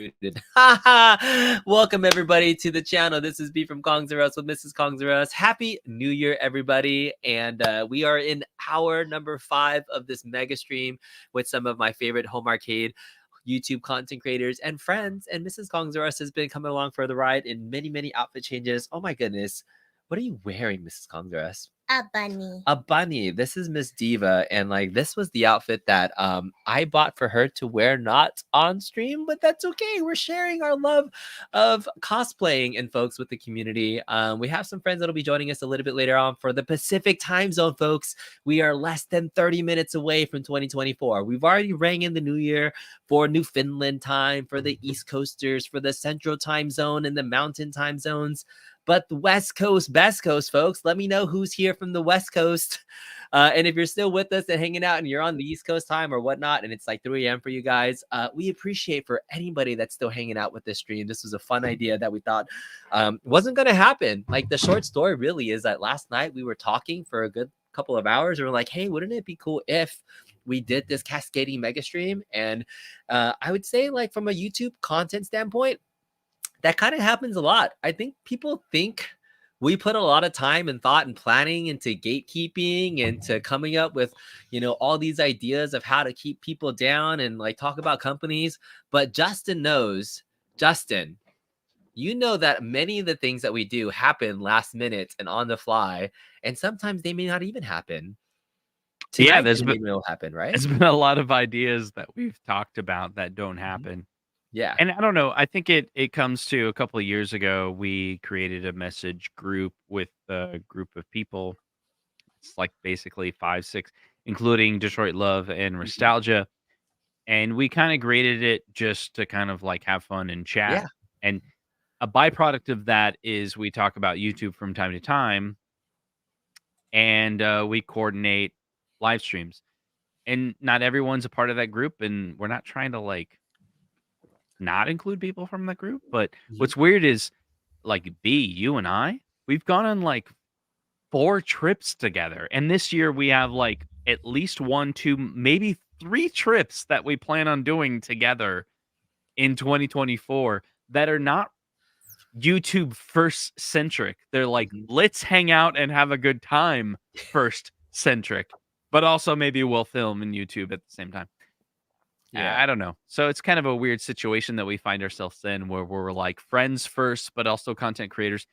muted. Welcome everybody to the channel. This is B from Kongs R Us with Mrs. Kongs R Us. Happy New Year, everybody! And we are in hour number 5 of this mega stream with some of my favorite home arcade YouTube content creators and friends. And Mrs. Kongs R Us has been coming along for the ride in many outfit changes. Oh my goodness, what are you wearing, Mrs. Kongs R Us? A bunny. A bunny. This is Miss Diva, and like this was the outfit that I bought for her to wear not on stream, but that's okay. We're sharing our love of cosplaying and folks with the community. We have some friends that'll be joining us a little bit later on for the Pacific time zone, folks. We are less than 30 minutes away from 2024. We've already rang in the new year for Newfoundland time, for the East Coasters, for the Central time zone and the Mountain time zones. But the West Coast, best coast, folks, let me know who's here from the West Coast. And if you're still with us and hanging out and you're on the East Coast time or whatnot, and it's like 3 a.m. for you guys, we appreciate for anybody that's still hanging out with this stream. This was a fun idea that we thought wasn't going to happen. Like the short story really is that last night we were talking for a good couple of hours and we're like, hey, wouldn't it be cool if we did this cascading mega stream? And I would say like from a YouTube content standpoint, that kind of happens a lot. I think people think we put a lot of time and thought and planning into gatekeeping and to coming up with, all these ideas of how to keep people down and like talk about companies. But Justin knows, you know that many of the things that we do happen last minute and on the fly, and sometimes they may not even happen. Tonight, there's happen, right? There's been a lot of ideas that we've talked about that don't happen. Yeah. And I don't know. I think it comes to a couple of years ago, we created a message group with a group of people. It's like basically 5, 6, including Detroit Love and Nostalgia. And we kind of graded it just to kind of like have fun and chat. Yeah. And a byproduct of that is we talk about YouTube from time to time. And we coordinate live streams. And not everyone's a part of that group. And we're not trying to like not include people from the group, but what's weird is like B, you and we've gone on like 4 trips together, and this year we have like at least 1, 2, maybe 3 trips that we plan on doing together in 2024 that are not YouTube first centric. They're like let's hang out and have a good time first centric, but also maybe we'll film in YouTube at the same time. Yeah, I don't know. So it's kind of a weird situation that we find ourselves in where we're like friends first, but also content creators.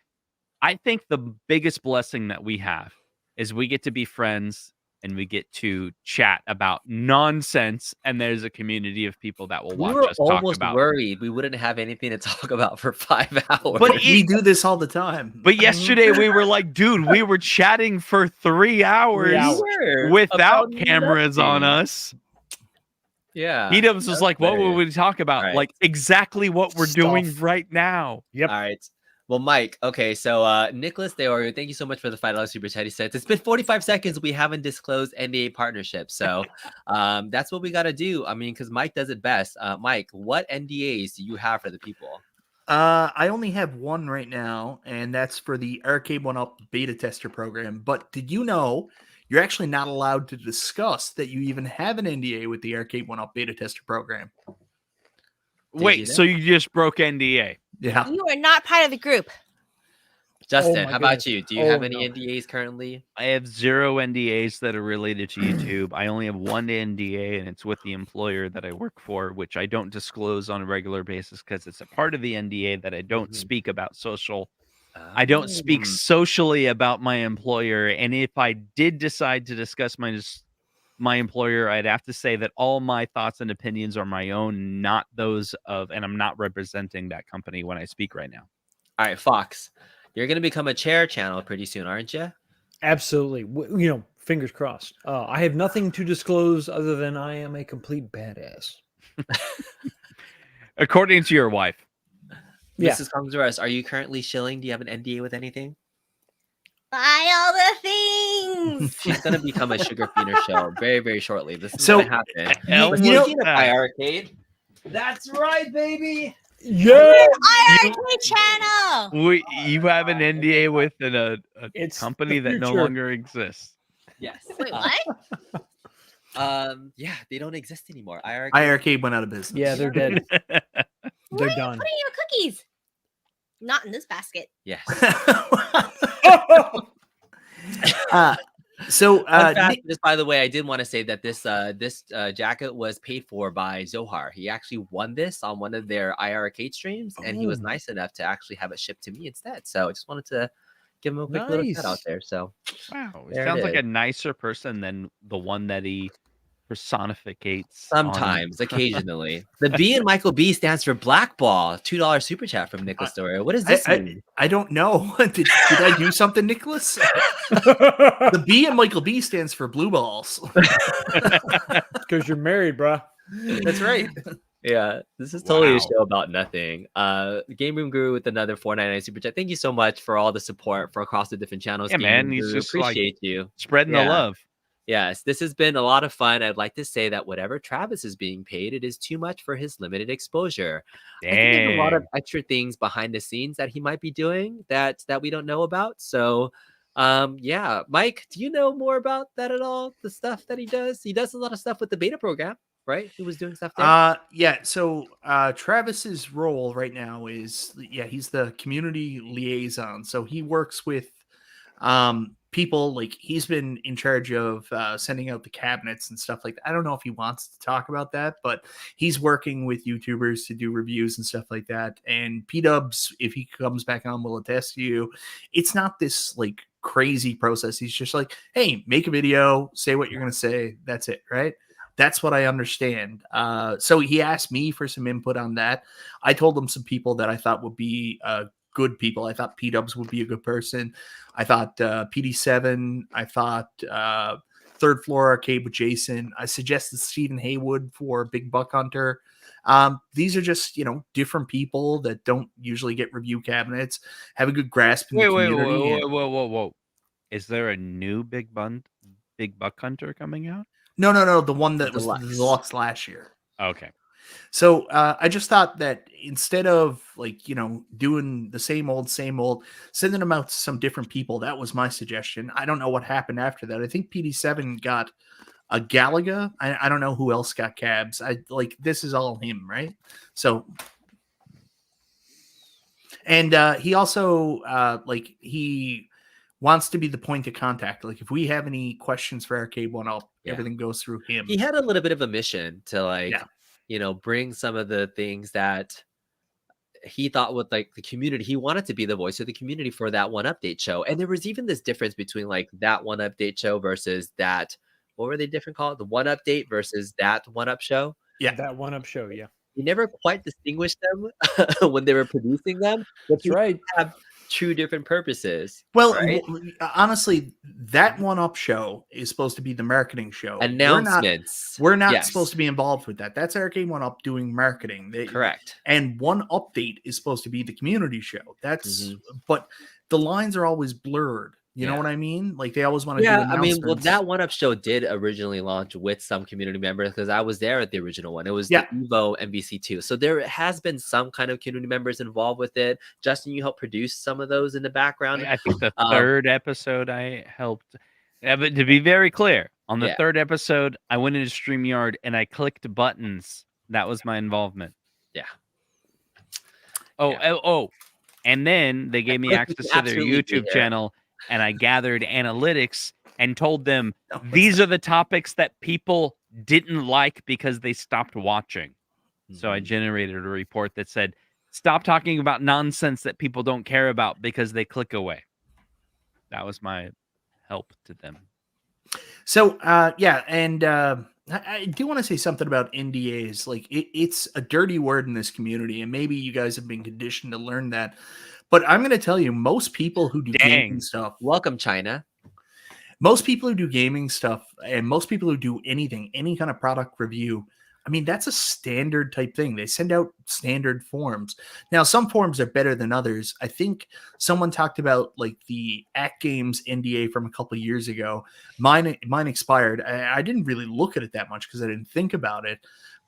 I think the biggest blessing that we have is we get to be friends and we get to chat about nonsense. And there's a community of people that will watch us talk about. We were almost worried we wouldn't have anything to talk about for 5 hours. But we do this all the time. But yesterday we were like, dude, we were chatting for 3 hours without cameras on us. Yeah. Edubs was like, what would we talk about? Right. Like exactly what we're doing right now. Yep. All right. Well, Mike, okay, so Nicholas Deorio, thank you so much for the $5 super chat. He says, it's been 45 seconds. We haven't disclosed NDA partnership. So that's what we got to do. I mean, because Mike does it best. Mike, what NDAs do you have for the people? I only have one right now, and that's for the Arcade 1-Up beta tester program. But did you know you're actually not allowed to discuss that you even have an NDA with the Arcade 1-Up beta tester program? Wait, so you just broke NDA? Yeah. You are not part of the group. Justin, how about you? Do you have any NDAs currently? I have 0 NDAs that are related to YouTube. I only have 1 NDA, and it's with the employer that I work for, which I don't disclose on a regular basis because it's a part of the NDA that I don't speak about social. I don't speak socially about my employer, and if I did decide to discuss my employer, I'd have to say that all my thoughts and opinions are my own, not those of, and I'm not representing that company when I speak right now. All right, Fox, you're going to become a chair channel pretty soon, aren't you? Absolutely. Fingers crossed. I have nothing to disclose other than I am a complete badass. According to your wife. Yeah. Mrs. Kongs R Us, are you currently shilling? Do you have an NDA with anything? Buy all the things. She's going to become a Sugar Feeder show very, very shortly. This is going to happen. Hell Arcade. That's right, baby. Yeah. Arcade channel. You have an NDA with a company that no future. longer exists. Yes. Wait, what? Yeah, they don't exist anymore. iArcade went out of business. Yeah, they're dead. Where They're are you done. putting your cookies? Not in this basket. Yes. So Fun fact, Nick, just by the way, I did want to say that this jacket was paid for by Zohar. He actually won this on one of their IR arcade streams, and he was Oh. nice enough to actually have it shipped to me instead. So I just wanted to give him a quick little shout out Nice. there. So Wow, he There it sounds like a is. nicer person than the one that he personificates. sometimes, occasionally, the B in Michael B stands for blackball. $2 super chat from Nicholas Doria. What does this mean? I don't know. did I do something, Nicholas? The B in Michael B stands for blue balls. Because you're married, bruh. That's right. Yeah, this is totally a Wow. show about nothing. Game Room Guru with another $4.99 super chat. Thank you so much for all the support for across the different channels. Yeah, Game man, Room he's Guru. just, like, Appreciate you. Spreading the Yeah. love. Yes, this has been a lot of fun. I'd like to say that whatever Travis is being paid, it is too much for his limited exposure. I think there's a lot of Dang. extra things behind the scenes that he might be doing that we don't know about. So, yeah, Mike, do you know more about that at all? The stuff that he does? He does a lot of stuff with the beta program, right? He was doing stuff there. Yeah. So Travis's role right now is he's the community liaison. So he works with people, like he's been in charge of sending out the cabinets and stuff like that. I don't know if he wants to talk about that, but he's working with YouTubers to do reviews and stuff like that. And P-Dubs, if he comes back on, will attest to you, it's not this like crazy process. He's just like, hey, make a video, say what you're gonna say, that's it, right? That's what I understand. So he asked me for some input on that. I told him some people that I thought would be good people. I thought P-Dubs would be a good person. I thought PD7. I thought Third Floor Arcade with Jason. I suggested Stephen Haywood for Big Buck Hunter. These are just, different people that don't usually get review cabinets, have a good grasp in the community. Whoa. Is there a new Big Buck Hunter coming out? No. The one that was the Deluxe. deluxe last year. Okay. So I just thought that instead of doing the same old, sending them out to some different people, that was my suggestion. I don't know what happened after that. I think PD7 got a Galaga. I don't know who else got cabs. This is all him, right? So, and he also he wants to be the point of contact. Like if we have any questions for Arcade 1-Up, everything goes through him. He had a little bit of a mission to bring some of the things that he thought with the community. He wanted to be the voice of the community for that one update show. And there was even this difference between that one update show versus that, what were they different called? The one update versus that one up show. Yeah. That 1-Up show, yeah. He never quite distinguished them when they were producing them. That's right. Have two different purposes. Well, right? honestly, that 1-Up show is supposed to be the marketing show. Announcements. We're not supposed to be involved with that. That's Arcade 1-Up doing marketing. Correct. And one update is supposed to be the community show. But the lines are always blurred. You know what I mean? Like they always want to do announcements. Well, that 1-Up show did originally launch with some community members because I was there at the original one. It was the Evo MVC2. So there has been some kind of community members involved with it. Justin, you helped produce some of those in the background. I think the third episode I helped. Yeah, but to be very clear, on the third episode, I went into StreamYard and I clicked buttons. That was my involvement. Yeah. Oh. And then they gave me access to their YouTube channel. And I gathered analytics and told them these are the topics that people didn't like because they stopped watching. So I generated a report that said, stop talking about nonsense that people don't care about because they click away. That was my help to them. So, and I do want to say something about NDAs. Like it's a dirty word in this community, and maybe you guys have been conditioned to learn that. But I'm going to tell you, most people who do gaming stuff, welcome China. Most people who do gaming stuff and most people who do anything, any kind of product review, I mean, that's a standard type thing. They send out standard forms. Now, some forms are better than others. I think someone talked about the Act Games NDA from a couple of years ago. Mine expired. I didn't really look at it that much because I didn't think about it.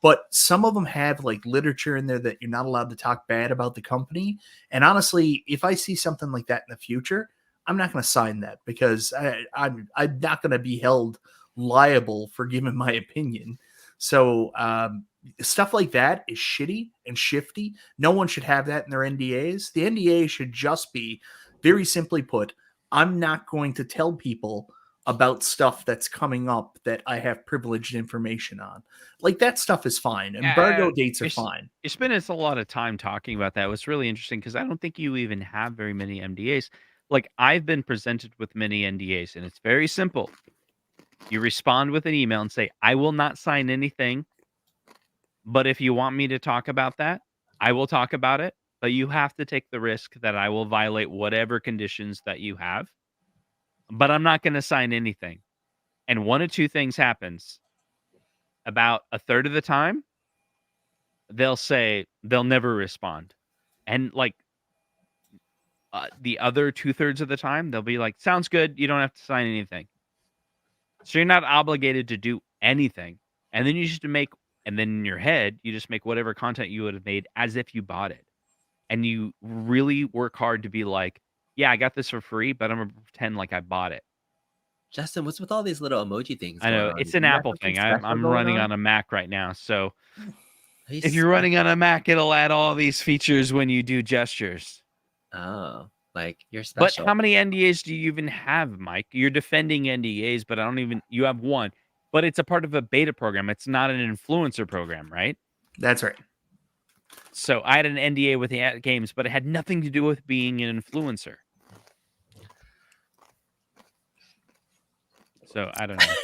But some of them have literature in there that you're not allowed to talk bad about the company. And honestly, if I see something like that in the future, I'm not going to sign that because I'm not going to be held liable for giving my opinion. So stuff like that is shitty and shifty. No one should have that in their NDAs. The NDA should just be, very simply put, I'm not going to tell people about stuff that's coming up that I have privileged information on. Like, that stuff is fine. Embargo dates are fine. You spent a lot of time talking about that. It was really interesting because I don't think you even have very many NDAs. Like, I've been presented with many NDAs, and it's very simple. You respond with an email and say, I will not sign anything, but if you want me to talk about that, I will talk about it, but you have to take the risk that I will violate whatever conditions that you have, but I'm not going to sign anything. And one of two things happens. About a third of the time, they'll say they'll never respond. And like the other 2/3 of the time, they'll be like, sounds good. You don't have to sign anything. So you're not obligated to do anything. And then you just and then in your head, you just make whatever content you would have made as if you bought it. And you really work hard to be like, yeah, I got this for free, but I'm going to pretend like I bought it. Justin, what's with all these little emoji things? I know, going on? it's Do an you have Apple something thing. special I'm going running on a Mac right now. So He's if you're running on a Mac, it'll add all these features when you do gestures. Oh, like you're But special. how many NDAs do you even have, Mike? You're defending NDAs, but you have one. But it's a part of a beta program. It's not an influencer program, right? That's right. So I had an NDA with the games, but it had nothing to do with being an influencer. So I don't know.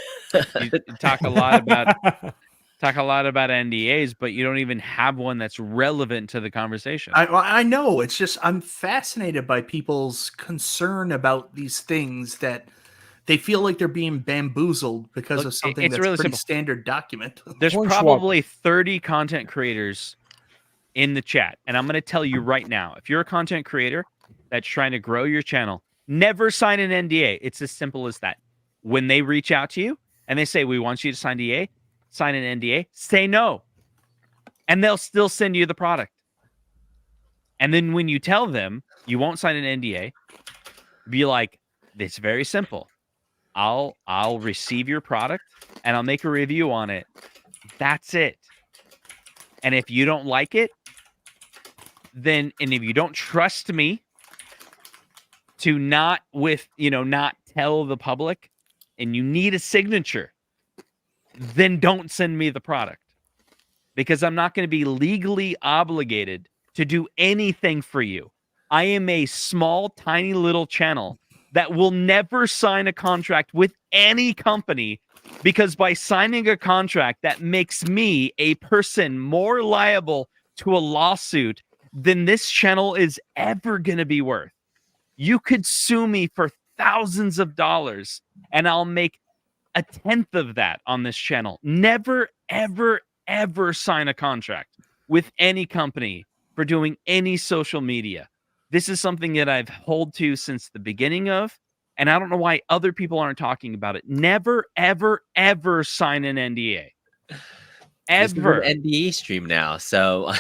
You talk a lot about NDAs, but you don't even have one that's relevant to the conversation. I know. It's just I'm fascinated by people's concern about these things that they feel like they're being bamboozled because of something it's that's really pretty simple. standard document. There's Hornswoggle. probably 30 content creators in the chat, and I'm going to tell you right now, if you're a content creator that's trying to grow your channel, never sign an NDA. It's as simple as that. When they reach out to you and they say, we want you to sign an NDA, say no. And they'll still send you the product. And then when you tell them you won't sign an NDA, be like, it's very simple. I'll receive your product and I'll make a review on it. That's it. And if you don't like it, and if you don't trust me to not tell the public, and you need a signature, then don't send me the product, because I'm not going to be legally obligated to do anything for you. I am a small, tiny little channel that will never sign a contract with any company, because by signing a contract, that makes me a person more liable to a lawsuit than this channel is ever going to be worth. You could sue me for thousands of dollars and I'll make 1/10 of that on this channel. Never, ever, ever sign a contract with any company for doing any social media. This is something that I've held to since the beginning of, and I don't know why other people aren't talking about it. Never, ever, ever sign an NDA. Ever. This is an NDA stream now, so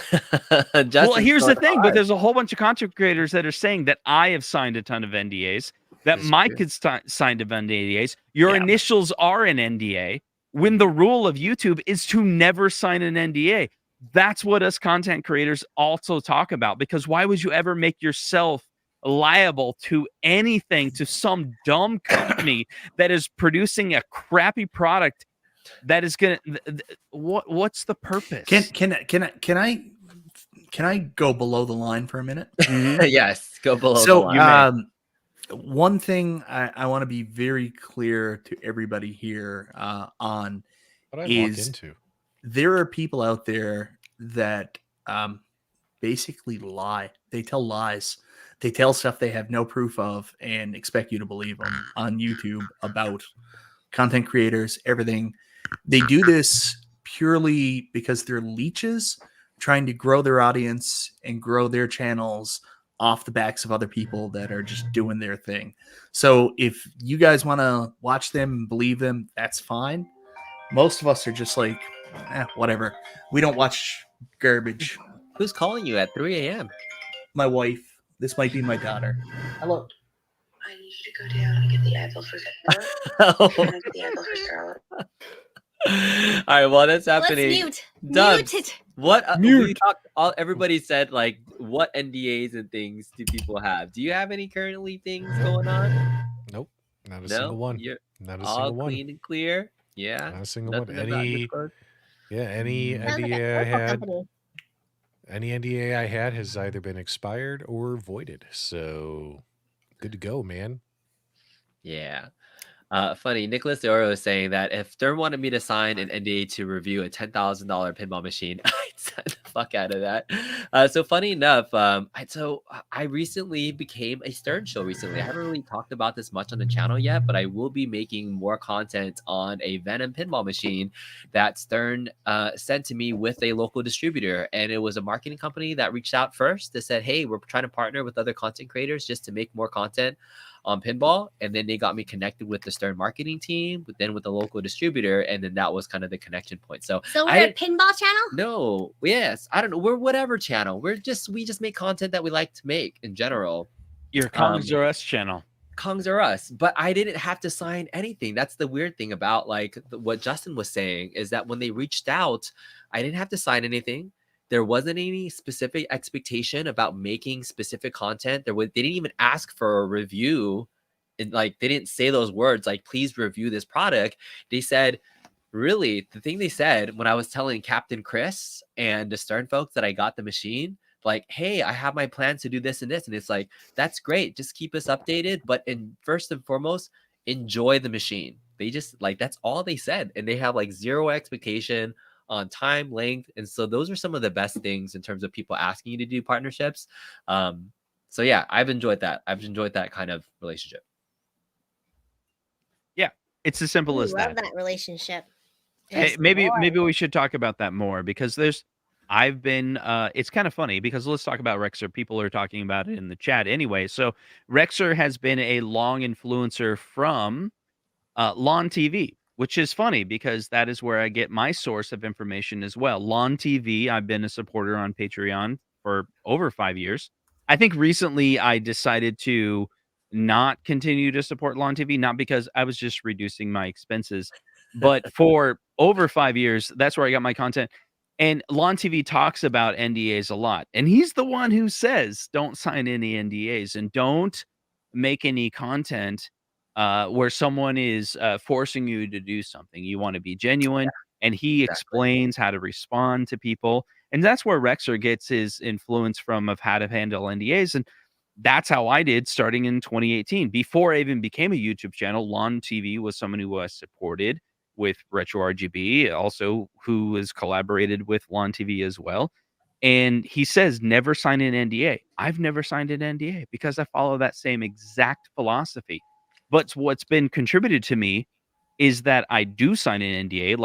well, here's the thing, but there's a whole bunch of content creators that are saying that I have signed a ton of NDAs, that Mike has signed of NDAs. Your initials are an NDA, when the rule of YouTube is to never sign an NDA. That's what us content creators also talk about, because why would you ever make yourself liable to anything, to some dumb company that is producing a crappy product that is gonna what's the purpose? Can I go below the line for a minute? Yes, go below the line. One thing I want to be very clear to everybody here on is there are people out there that basically lie. They tell lies. They tell stuff they have no proof of and expect you to believe them on YouTube about content creators, everything. They do this purely because they're leeches trying to grow their audience and grow their channels off the backs of other people that are just doing their thing. So if you guys want to watch them and believe them, that's fine. Most of us are just like, whatever. We don't watch garbage. Who's calling you at 3 a.m.? My wife. This might be my daughter. Hello. I need you to go down and get the apple for Scarlet. All right, while that's happening, Let's mute. Dubs, Muted. what we Mute. talked, everybody said like what NDAs and things do people have? Do you have any currently things going on? Nope, not a No, single one. you're Not a all single one. clean and clear. Yeah, Not a single one. nothing about Discord. Any Mm. Sounds like a NDA I purple had, company. any NDA I had has either been expired or voided. So good to go, man. Yeah. Funny, Nicholas De Oro is saying that if Stern wanted me to sign an NDA to review a $10,000 pinball machine, I'd sign the fuck out of that. So funny enough, I recently became a Stern show recently. I haven't really talked about this much on the channel yet, but I will be making more content on a Venom pinball machine that Stern sent to me with a local distributor. And it was a marketing company that reached out first that said, hey, we're trying to partner with other content creators just to make more content on pinball, and then they got me connected with the Stern marketing team, but then with the local distributor, and then that was kind of the connection point. So So we're a pinball channel? no, yes, I don't know, we're whatever channel. We just make content that we like to make in general. Your Kongs or Us channel. Kongs are us, but I didn't have to sign anything. That's the weird thing about like what Justin was saying is that when they reached out, I didn't have to sign anything. There wasn't any specific expectation about making specific content. They didn't even ask for a review, and like they didn't say those words like please review this product. They said, really, the thing they said when I was telling Captain Chris and the Stern folks that I got the machine, like, hey, I have my plans to do this and this, and it's like that's great. Just keep us updated, but first and foremost, enjoy the machine. They just like that's all they said, and they have like zero expectation on time, length, and so those are some of the best things in terms of people asking you to do partnerships. So yeah, I've enjoyed that. I've enjoyed that kind of relationship. Yeah, it's as simple as love that. that relationship. Hey, Yes, maybe Lord. we should talk about that more because I've been it's kind of funny because let's talk about Rexer. People are talking about it in the chat anyway. So Rexer has been a long influencer from Lawn TV, which is funny because that is where I get my source of information as well. Lawn TV, I've been a supporter on Patreon for over 5 years. I think recently I decided to not continue to support Lawn TV, not because I was just reducing my expenses, but for over 5 years, that's where I got my content. And Lawn TV talks about NDAs a lot. And he's the one who says, don't sign any NDAs and don't make any content where someone is forcing you to do something. You want to be genuine. And he explains how to respond to people. And that's where Rexer gets his influence from of how to handle NDAs. And that's how I did starting in 2018. Before I even became a YouTube channel, Lawn TV was someone who was supported with Retro RGB, also who has collaborated with Lawn TV as well. And he says, never sign an NDA. I've never signed an NDA because I follow that same exact philosophy. But what's been contributed to me is that I do sign an NDA.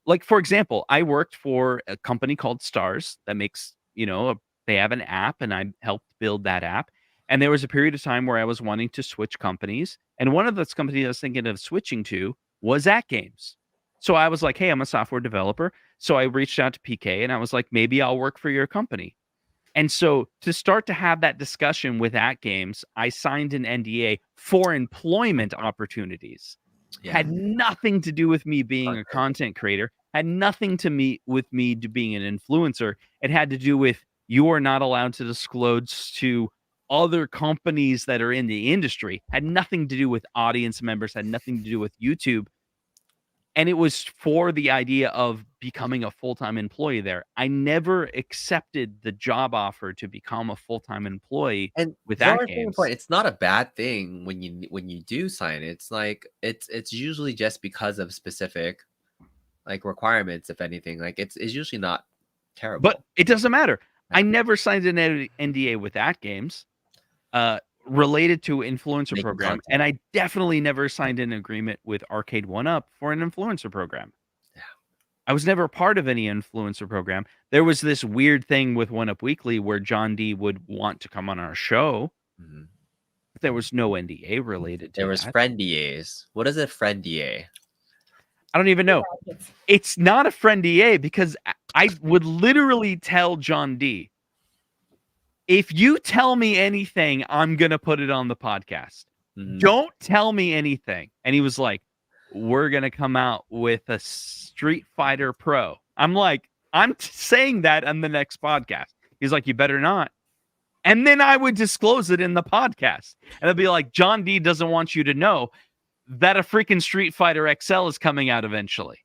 Like for example, I worked for a company called Stars that makes, they have an app and I helped build that app. And there was a period of time where I was wanting to switch companies. And one of those companies I was thinking of switching to was At Games. So I was like, hey, I'm a software developer. So I reached out to PK and I was like, maybe I'll work for your company. And so to start to have that discussion with At Games, I signed an NDA for employment opportunities. Yeah. Had nothing to do with me being a content creator, had nothing to me with me being an influencer. It had to do with you are not allowed to disclose to other companies that are in the industry, had nothing to do with audience members, had nothing to do with YouTube. And it was for the idea of becoming a full-time employee there. I never accepted the job offer to become a full-time employee And with At At Games. it's not a bad thing when you do sign it. It's like it's usually just because of specific like requirements, if anything. Like it's usually not terrible. But it doesn't matter. I never signed an NDA with At Games related to influencer Making program. content. And I definitely never signed an agreement with Arcade 1-Up for an influencer program. Yeah. I was never a part of any influencer program. There was this weird thing with 1-Up Weekly where John D would want to come on our show. Mhm. But there was no NDA related to There was that. friend DAs. What is a friend DA? I don't even know. It's not a friend DA because I would literally tell John D, if you tell me anything, I'm going to put it on the podcast. Mhm. Don't tell me anything. And he was like, we're going to come out with a Street Fighter Pro. I'm like, I'm saying that on the next podcast. He's like, you better not. And then I would disclose it in the podcast. And I'd be like, John D doesn't want you to know that a freaking Street Fighter XL is coming out eventually.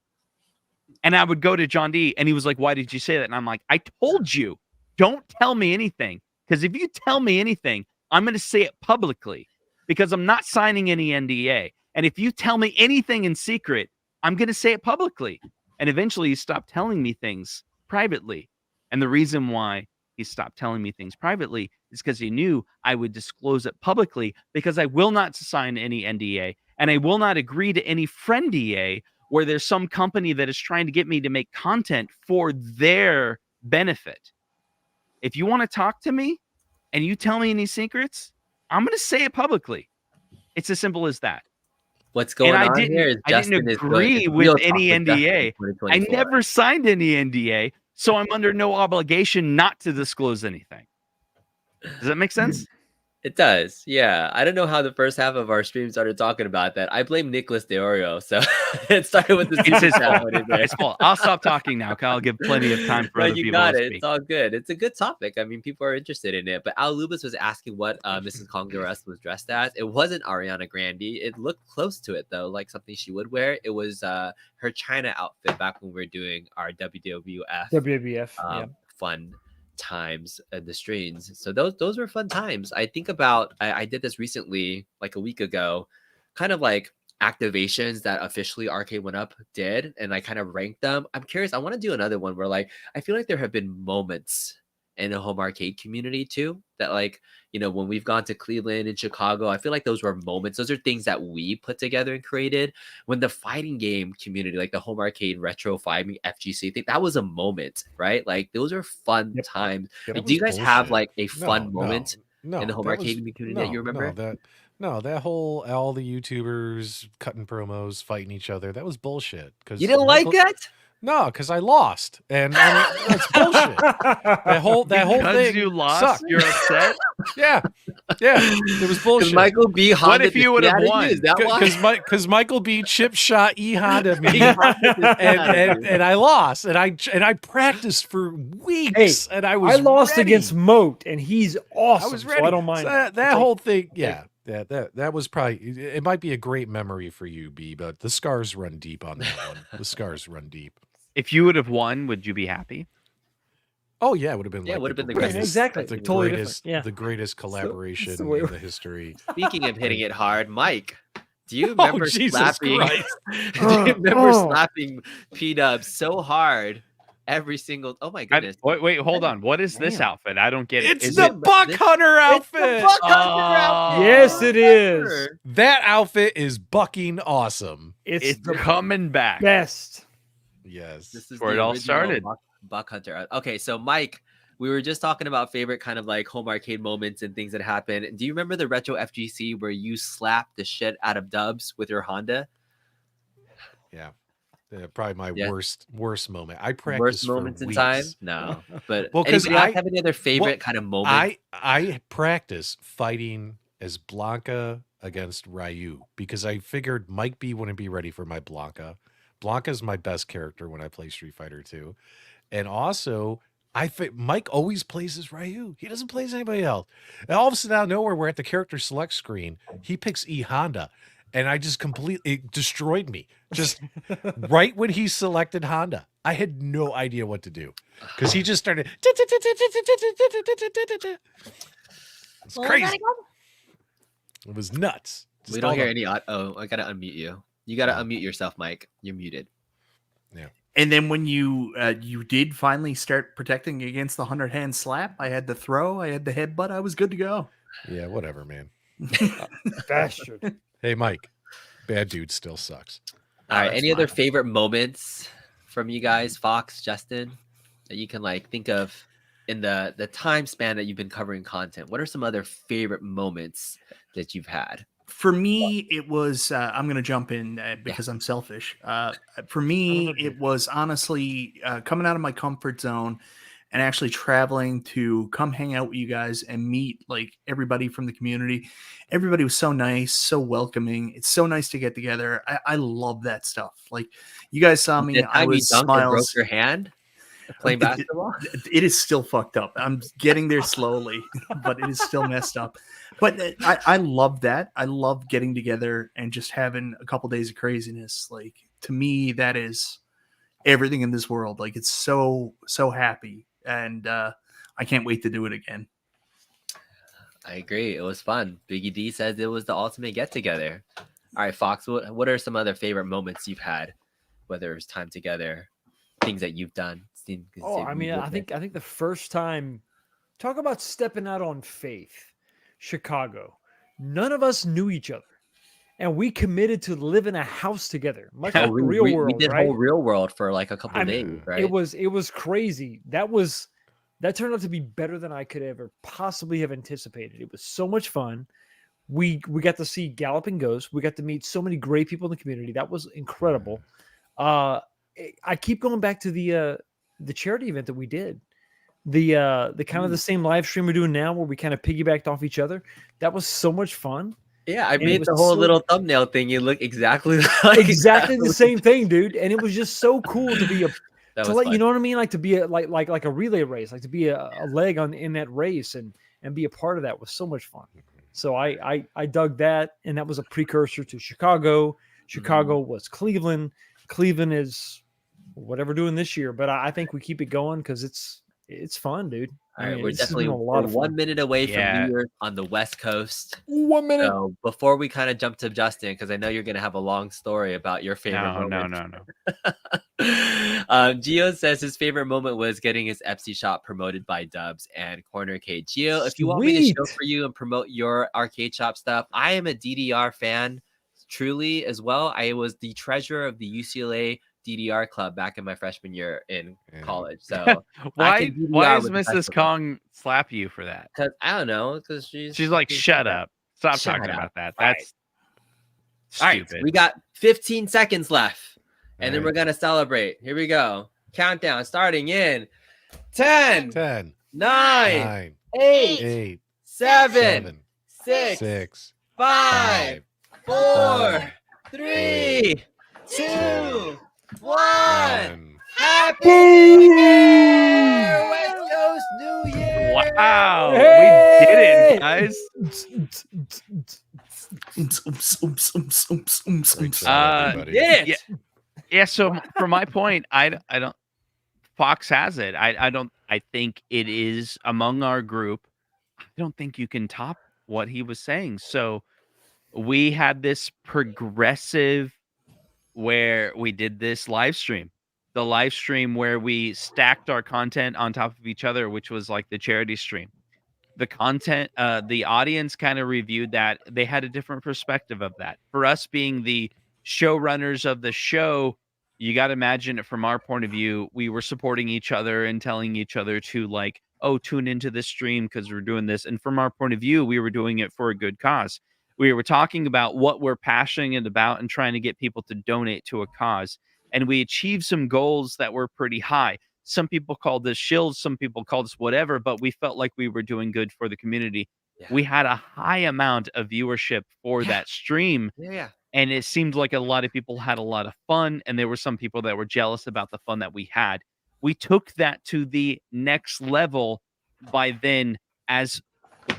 And I would go to John D and he was like, why did you say that? And I'm like, I told you, don't tell me anything. Because if you tell me anything, I'm going to say it publicly because I'm not signing any NDA. And if you tell me anything in secret, I'm going to say it publicly. And eventually he stopped telling me things privately. And the reason why he stopped telling me things privately is because he knew I would disclose it publicly because I will not sign any NDA and I will not agree to any friend DA where there's some company that is trying to get me to make content for their benefit. If you want to talk to me and you tell me any secrets, I'm going to say it publicly. It's as simple as that. What's going And on here is I Justin didn't is agree real with talk any with Justin in NDA. I 2024. never signed any NDA, so I'm under no obligation not to disclose anything. Does that make sense? It does, yeah. I don't know how the first half of our stream started talking about that. I blame Nicholas DeOrio, so it started with the It's his super chat fault. money there. It's fault. I'll stop talking now. I'll give plenty of time for No, other you people got to it. speak. It's all good. It's a good topic. I mean, people are interested in it. But Al Lubas was asking what Mrs. Congress was dressed as. It wasn't Ariana Grande. It looked close to it though, like something she would wear. It was her China outfit back when we were doing our WWF. Yeah. fun times in the streams. So those were fun times. I think about I did this recently, like a week ago, kind of like activations that officially Arcade One Up did, and I kind of ranked them. I'm curious. I want to do another one where like I feel like there have been moments in the home arcade community too that like when we've gone to Cleveland and Chicago, I feel like those were moments. Those are things that we put together and created. When the fighting game community, like the home arcade retro fighting FGC, I think that was a moment, right? Like those are fun times. Yeah, Like, that do you was guys have bullshit. like a fun moment No, in the home that arcade community that you remember? that whole all the YouTubers cutting promos, fighting each other. That was bullshit. Because You didn't like that? No, because I lost, and I mean, that's bullshit. That whole Because thing you lost, sucked. you're upset. Yeah, it was bullshit. Michael B. Honda What if you would have won? Is that why? Because Michael B. chip shot E Honda me, and I lost, and I practiced for weeks, and I was lost ready. against Moat, and he's awesome. I was ready. So I don't mind So that whole thing. Yeah, that was probably. It might be a great memory for you, B, but the scars run deep on that one. The scars run deep. If you would have won, would you be happy? Oh yeah, it would have been. Yeah, it like would have been the greatest- greatest. Exactly. the Totally greatest, different. Yeah. the greatest collaboration the way- in the history. Speaking of hitting it hard, Mike, do you remember Jesus slapping? Christ. Do you remember Oh. slapping P-Dub so hard every single? Oh my goodness! Wait, hold on. What is this outfit? I don't get it. It's Is the it Buck this- Hunter outfit. Buck Hunter outfit. Yes, it is. That outfit is bucking awesome. It's the coming back. best. Yes. This is Where the it all original started. Buck Hunter. Okay, so Mike, we were just talking about favorite kind of like home arcade moments and things that happen. Do you remember the retro FGC where you slapped the shit out of Dubs with your Honda? Yeah. Probably my Yeah. worst moment. I practiced Worst for moments in weeks. time? No, but Well, 'cause anybody else I- have any other favorite kind of moment? I practice fighting as Blanca against Ryu because I figured Mike B wouldn't be ready for my Blanca. Blanca's my best character when I play Street Fighter 2. And also, Mike always plays as Ryu. He doesn't play as anybody else. And all of a sudden, out of nowhere, we're at the character select screen. He picks E Honda. And I just it destroyed me. Just right when he selected Honda. I had no idea what to do. Because he just started. It's What was crazy. that again? It was nuts. We Just don't all hear the- any. Oh, I gotta unmute you. You gotta unmute yourself, Mike. You're muted. And then when you did finally start protecting against the 100-hand slap, I had the throw, I had the headbutt, I was good to go. Yeah, whatever, man. Bastard. Hey, Mike. Bad dude still sucks. All right. that's Any other fine. favorite moments from you guys, Fox, Justin, that you can like think of in the time span that you've been covering content? What are some other favorite moments that you've had? For me, it was. I'm going to jump in because I'm selfish. For me, it was honestly coming out of my comfort zone and actually traveling to come hang out with you guys and meet like everybody from the community. Everybody was so nice, so welcoming. It's so nice to get together. I love that stuff. Like you guys saw me, The I time you was dunked and broke smiles. your hand. Playing basketball. It is still fucked up. I'm getting there slowly, but it is still messed up. But I love that. I love getting together and just having a couple days of craziness. Like, to me, that is everything in this world. Like, it's so happy, and I can't wait to do it again. I agree. It was fun. Biggie D says it was the ultimate get together. All right, Fox, what are some other favorite moments you've had, whether it's time together, things that you've done? I mean, I think the first time, talk about stepping out on faith. Chicago. None of us knew each other, and we committed to live in a house together, much like the real world. We did right? whole real world for like a couple of days, right? It was crazy. That turned out to be better than I could ever possibly have anticipated. It was so much fun. We got to see Galloping Ghosts. We got to meet so many great people in the community. That was incredible. I keep going back to the charity event that we did. The kind of the same live stream we're doing now, where we kind of piggybacked off each other. That was so much fun. Yeah, I made the whole little thumbnail thing. You look exactly like exactly the same thing, dude. And it was just so cool to be you know what I mean, like to be like a relay race, like to be a leg in that race and be a part of that was so much fun. So I dug that, and that was a precursor to Chicago. Chicago was Cleveland. Cleveland is whatever doing this year, but I think we keep it going because it's fun, dude. All right, we're definitely 1 minute away from New Year's on the West Coast. 1 minute. So before we kind of jump to Justin, because I know you're going to have a long story about your favorite moment. No. Gio says his favorite moment was getting his Etsy shop promoted by Dubs and Corner Arcade. Gio, if you want me to show for you and promote your arcade shop stuff, I am a DDR fan, truly, as well. I was the treasurer of the UCLA DDR club back in my freshman year in college. So why does Mrs. Kong slap you for that? Because I don't know. Because she's like, shut up. Stop talking about that. That's stupid. All right, we got 15 seconds left, and then we're gonna celebrate. Here we go. Countdown starting in 10, 9, 8, 7, 6, 5, 4, 3, 2, 1. Happy New Year! West Coast New Year! Wow, we did it, guys. Yeah. So from my point, I don't. Fox has it. I think it is among our group. I don't think you can top what he was saying. So we had this progressive where we did this live stream. The live stream where we stacked our content on top of each other, which was like the charity stream. The content, the audience kind of reviewed that. They had a different perspective of that. For us being the showrunners of the show, you got to imagine it from our point of view. We were supporting each other and telling each other to like, oh, tune into this stream because we're doing this. And from our point of view, we were doing it for a good cause. We were talking about what we're passionate about and trying to get people to donate to a cause. And we achieved some goals that were pretty high. Some people called this shills, some people called us whatever, but we felt like we were doing good for the community. Yeah. We had a high amount of viewership for that stream. Yeah. And it seemed like a lot of people had a lot of fun. And there were some people that were jealous about the fun that we had. We took that to the next level by then, as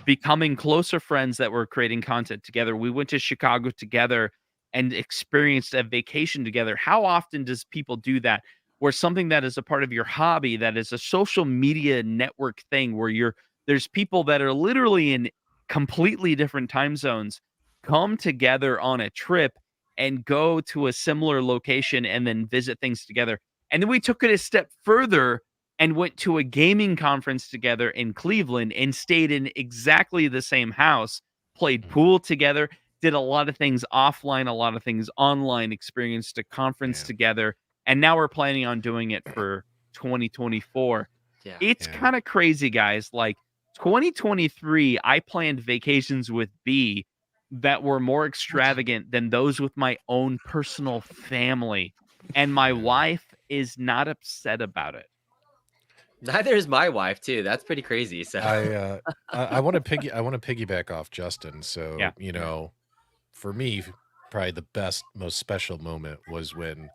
becoming closer friends that were creating content together. We went to Chicago together and experienced a vacation together. How often does people do that? Where something that is a part of your hobby, that is a social media network thing, where there's people that are literally in completely different time zones, come together on a trip and go to a similar location and then visit things together. And then we took it a step further and went to a gaming conference together in Cleveland and stayed in exactly the same house, played pool together, did a lot of things offline, a lot of things online, experienced a conference together. And now we're planning on doing it for 2024. Yeah. It's kind of crazy, guys. Like 2023, I planned vacations with B that were more extravagant than those with my own personal family. And my wife is not upset about it. Neither is my wife, too. That's pretty crazy. So I want to piggyback off Justin. So, you know, for me, probably the best, most special moment was when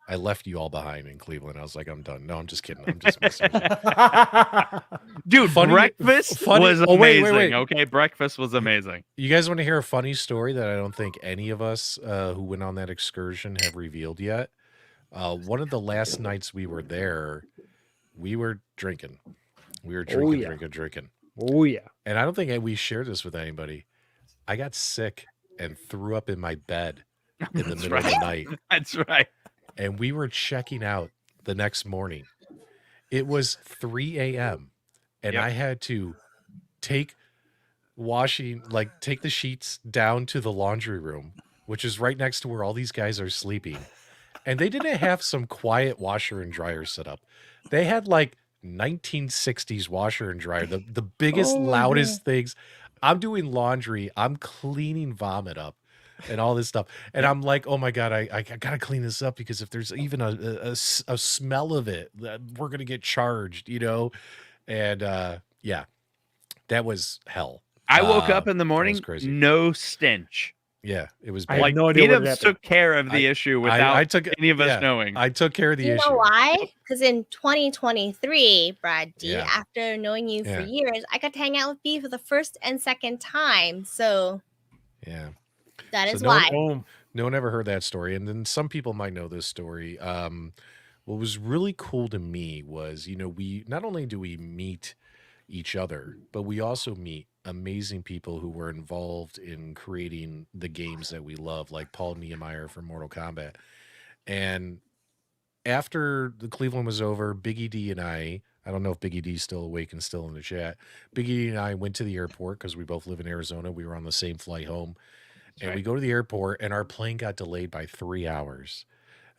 I left you all behind in Cleveland. I was like, I'm done. No, I'm just kidding. I'm just messing with you. Dude, breakfast was Oh, wait, amazing. wait, wait. Okay, breakfast was amazing. You guys want to hear a funny story that I don't think any of us who went on that excursion have revealed yet? One of the last nights we were there, we were drinking. We were drinking. Oh yeah. And I don't think we shared this with anybody. I got sick and threw up in my bed in the middle of the night. That's right. And we were checking out the next morning. It was 3 a.m. And Yep. I had to take the sheets down to the laundry room, which is right next to where all these guys are sleeping. And they didn't have some quiet washer and dryer set up. They had like 1960s washer and dryer, the biggest, loudest things. I'm doing laundry. I'm cleaning vomit up and all this stuff. And I'm like, oh my God, I got to clean this up because if there's even a smell of it, we're going to get charged, you know? And yeah, that was hell. I woke up in the that morning, was crazy. no stench. Yeah, it was I bad. had Like, no idea what Beat-ups happened. took care of the issue without I took any of us yeah, knowing. I took care of the You issue. know why? Because in 2023, Brad D, Yeah. after knowing you for Yeah. years, I got to hang out with B for the first and second time. So Yeah. that So is no one- why. Boom. No one ever heard that story. And then some people might know this story. What was really cool to me was, we not only do we meet each other, but we also meet amazing people who were involved in creating the games that we love, like Paul Niemeyer from Mortal Kombat. And after the Cleveland was over, Biggie D and I don't know if Biggie D's still awake and still in the chat. Biggie D and I went to the airport because we both live in Arizona. We were on the same flight home. And we go to the airport and our plane got delayed by 3 hours.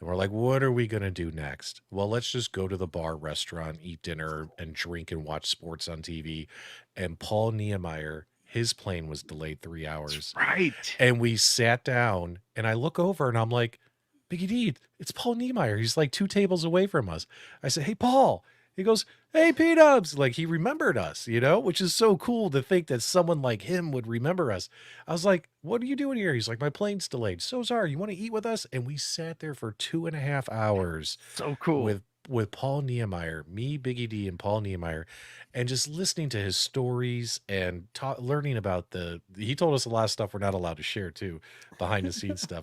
And we're like, what are we going to do next? Well, let's just go to the bar, restaurant, eat dinner, and drink and watch sports on TV. And Paul Niemeyer, his plane was delayed 3 hours. Right. And we sat down and I look over and I'm like, Biggie D, it's Paul Niemeyer. He's like 2 tables away from us. I said, hey, Paul. He goes, hey, P-Dubs. Like, he remembered us, which is so cool to think that someone like him would remember us. I was like, what are you doing here? He's like, my plane's delayed. So sorry. You want to eat with us? And we sat there for 2.5 hours So cool. with Paul Niemeyer, me, Biggie D, and Paul Niemeyer, and just listening to his stories and learning about he told us a lot of stuff we're not allowed to share too, behind the scenes stuff.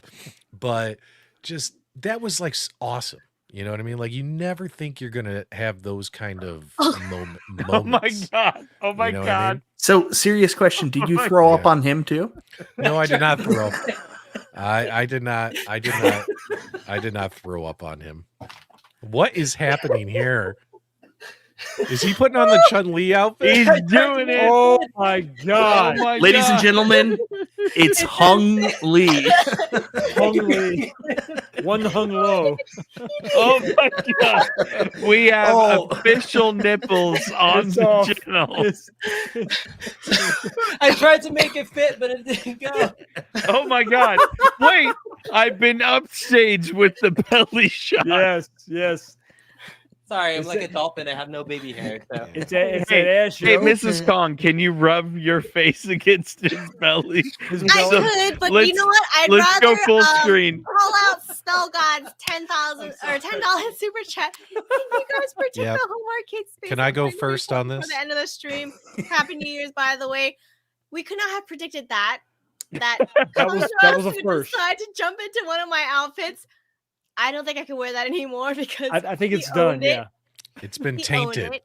But just, that was like awesome. You know what I mean? Like, you never think you're going to have those kind of moments. Oh my God. Oh my You know what I God. mean? So, serious question: did you Oh my throw up God. on him too? No, I did not throw up. I did not throw up on him. What is happening here? Is he putting on the Chun-Li outfit? He's doing it. Oh my God. Oh my Ladies and God. gentlemen, it's Hung Lee. Hungry. One hung low. Oh my God. We have Oh. official nipples on It's the off. channel. It's- I tried to make it fit, but it didn't go. Oh my God. Wait, I've been upstage with the belly shot. yes, yes. Sorry, I'm Is like it- a dolphin. I have no baby hair. So. It's that Hey, ass Hey, show. Mrs. Kong, can you rub your face against his belly? His I belly. could, but let's- you know what? I'd Let's rather go full screen. call out Spell God's 10,000 or $10 super chat. Thank you guys for taking Yep. the home arcade space. Can I go Bring me first home on for this? the end of the stream. Happy New Year's, by the way. We could not have predicted that. That That was a would first. decide to jump into one of my outfits. I don't think I can wear that anymore because I think he it's done. owned it. Yeah. It's been He owned tainted. it.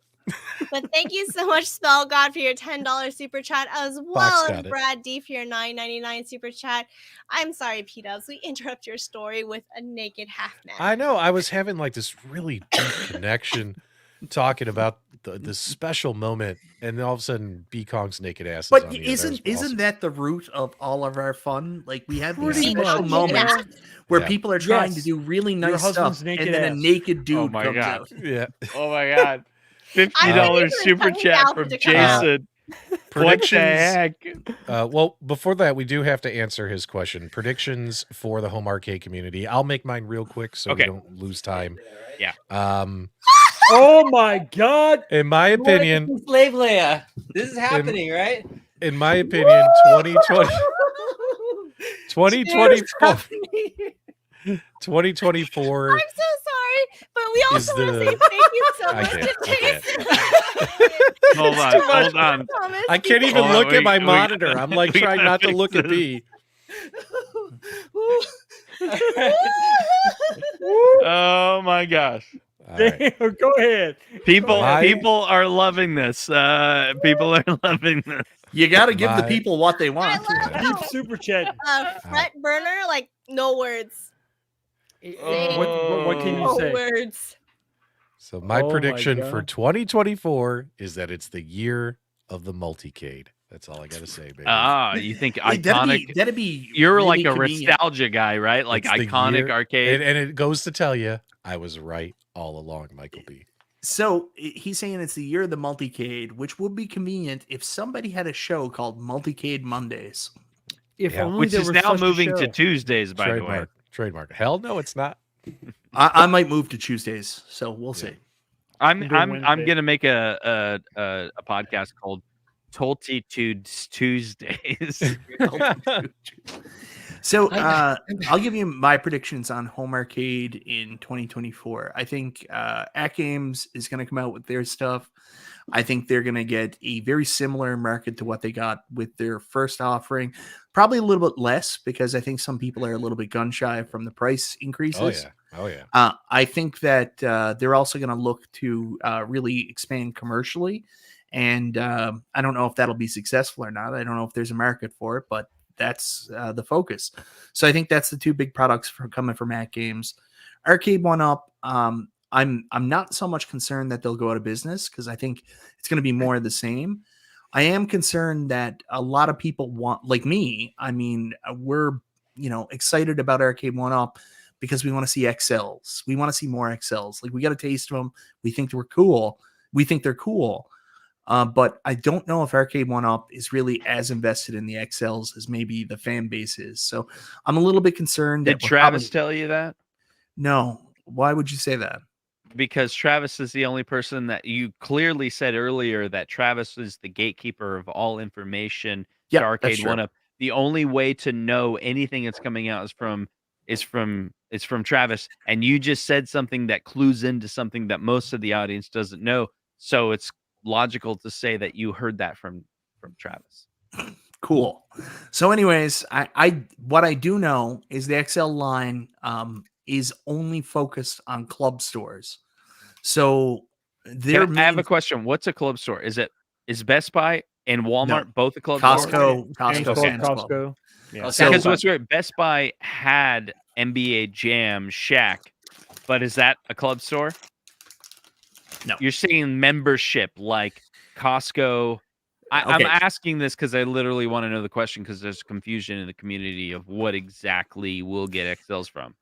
But thank you so much, Spell God, for your $10 super chat, as well got as it. Brad D for your $9.99 super chat. I'm sorry, P-Dubs, we interrupt your story with a naked half man. I know. I was having like this really deep connection talking about this special moment, and then all of a sudden, B Kong's naked ass. Is But on the isn't that the root of all of our fun? Like, we have these Pretty special much, moments yeah. where Yeah. people are trying to Yes. do really Your nice husband's stuff, naked and then ass. a naked dude Oh my comes God. out. Yeah. Oh my God. I'm $50 waiting for super the chat outfit from to come out. Jason. What the Predictions. heck? Well, before that, we do have to answer his question. Predictions for the home arcade community. I'll make mine real quick so Okay. we don't lose time. Yeah. Oh my God. In my opinion, Slave Leia. This is happening, right? in my opinion, 2020, 2024, 2024 I'm so we Is also want to say the- thank you so I much can't, to I can't. Jason. Hold on, too much. hold on. Thomas, I can't even Oh, look we- at my we monitor. gotta- I'm like we trying gotta not to fix look at this. B. Oh my gosh. All right. Damn, go ahead. People My- people are loving this. People are loving this. You got to give the My- people what they I want. love Keep how super chat. fret burner, like no words. What can you No say? words. So my Oh my prediction for God. 2024 is that it's the year of the multicade. That's all I got to say, baby. You think Hey, iconic? that'd be You're really like a convenient. nostalgia guy, right? Like It's the iconic year- arcade. and it goes to tell you, I was right all along, Michael B. So he's saying it's the year of the multicade, which would be convenient if somebody had a show called Multicade Mondays. If Yeah. only Which there is was now such a moving to show. Tuesdays, by the way. Trademark. Trademark. Hell no, it's not. I might move to Tuesdays, so we'll Yeah. see. I'm We'll do I'm Wednesday. gonna make a podcast called Tultitudes Tuesdays. So I'll give you my predictions on home arcade in 2024. I think At Games is going to come out with their stuff. I think they're going to get a very similar market to what they got with their first offering. Probably a little bit less because I think some people are a little bit gun shy from the price increases. Oh yeah. I think that they're also going to look to really expand commercially. And I don't know if that'll be successful or not. I don't know if there's a market for it, but that's the focus. So I think that's the two big products coming from At Games. Arcade One Up. I'm not so much concerned that they'll go out of business because I think it's going to be more of the same. I am concerned that a lot of people want, like me. I mean, we're excited about Arcade One Up because we want to see XLs. We want to see more XLs. Like we got a taste of them. We think they're cool. But I don't know if Arcade One Up is really as invested in the XLs as maybe the fan base is. So I'm a little bit concerned. Did that we're Travis probably- tell you that? No. Why would you say that? Because Travis is the only person that you clearly said earlier that Travis is the gatekeeper of all information Yeah, to that's Arcade true. One Up. The only way to know anything that's coming out is from Travis. And you just said something that clues into something that most of the audience doesn't know. So it's logical to say that you heard that from Travis. Cool. So, anyways, I what I do know is the XL line is only focused on club stores. So their I have main a question. What's a club store? Is Best Buy and Walmart No. both a club store? Costco, Sam's Club, Sam's Club. Costco. Yeah. So- Because what's weird, Best Buy had NBA Jam Shack, but is that a club store? No. You're saying membership like Costco. I'm Okay. asking this because I literally want to know the question because there's confusion in the community of what exactly we'll get XLs from.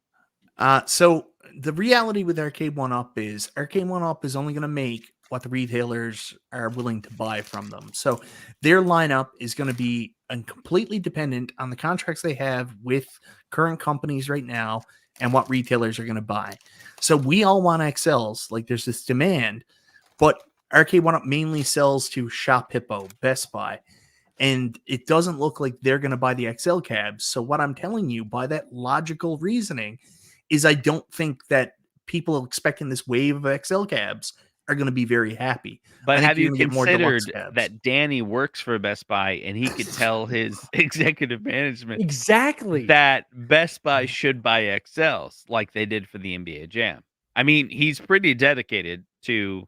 So the reality with Arcade One Up is Arcade One Up is only going to make what the retailers are willing to buy from them. So their lineup is going to be completely dependent on the contracts they have with current companies right now and what retailers are going to buy. So we all want XLs, like there's this demand, but Arcade One Up mainly sells to Shop Hippo, Best Buy, and it doesn't look like they're going to buy the XL cabs. So what I'm telling you by that logical reasoning is I don't think that people expecting this wave of XL cabs are going to be very happy. I But think have you're you gonna get more deluxe considered cabs. that Danny works for Best Buy and he could tell his executive management Exactly. that Best Buy should buy XLs like they did for the NBA Jam? I mean, he's pretty dedicated to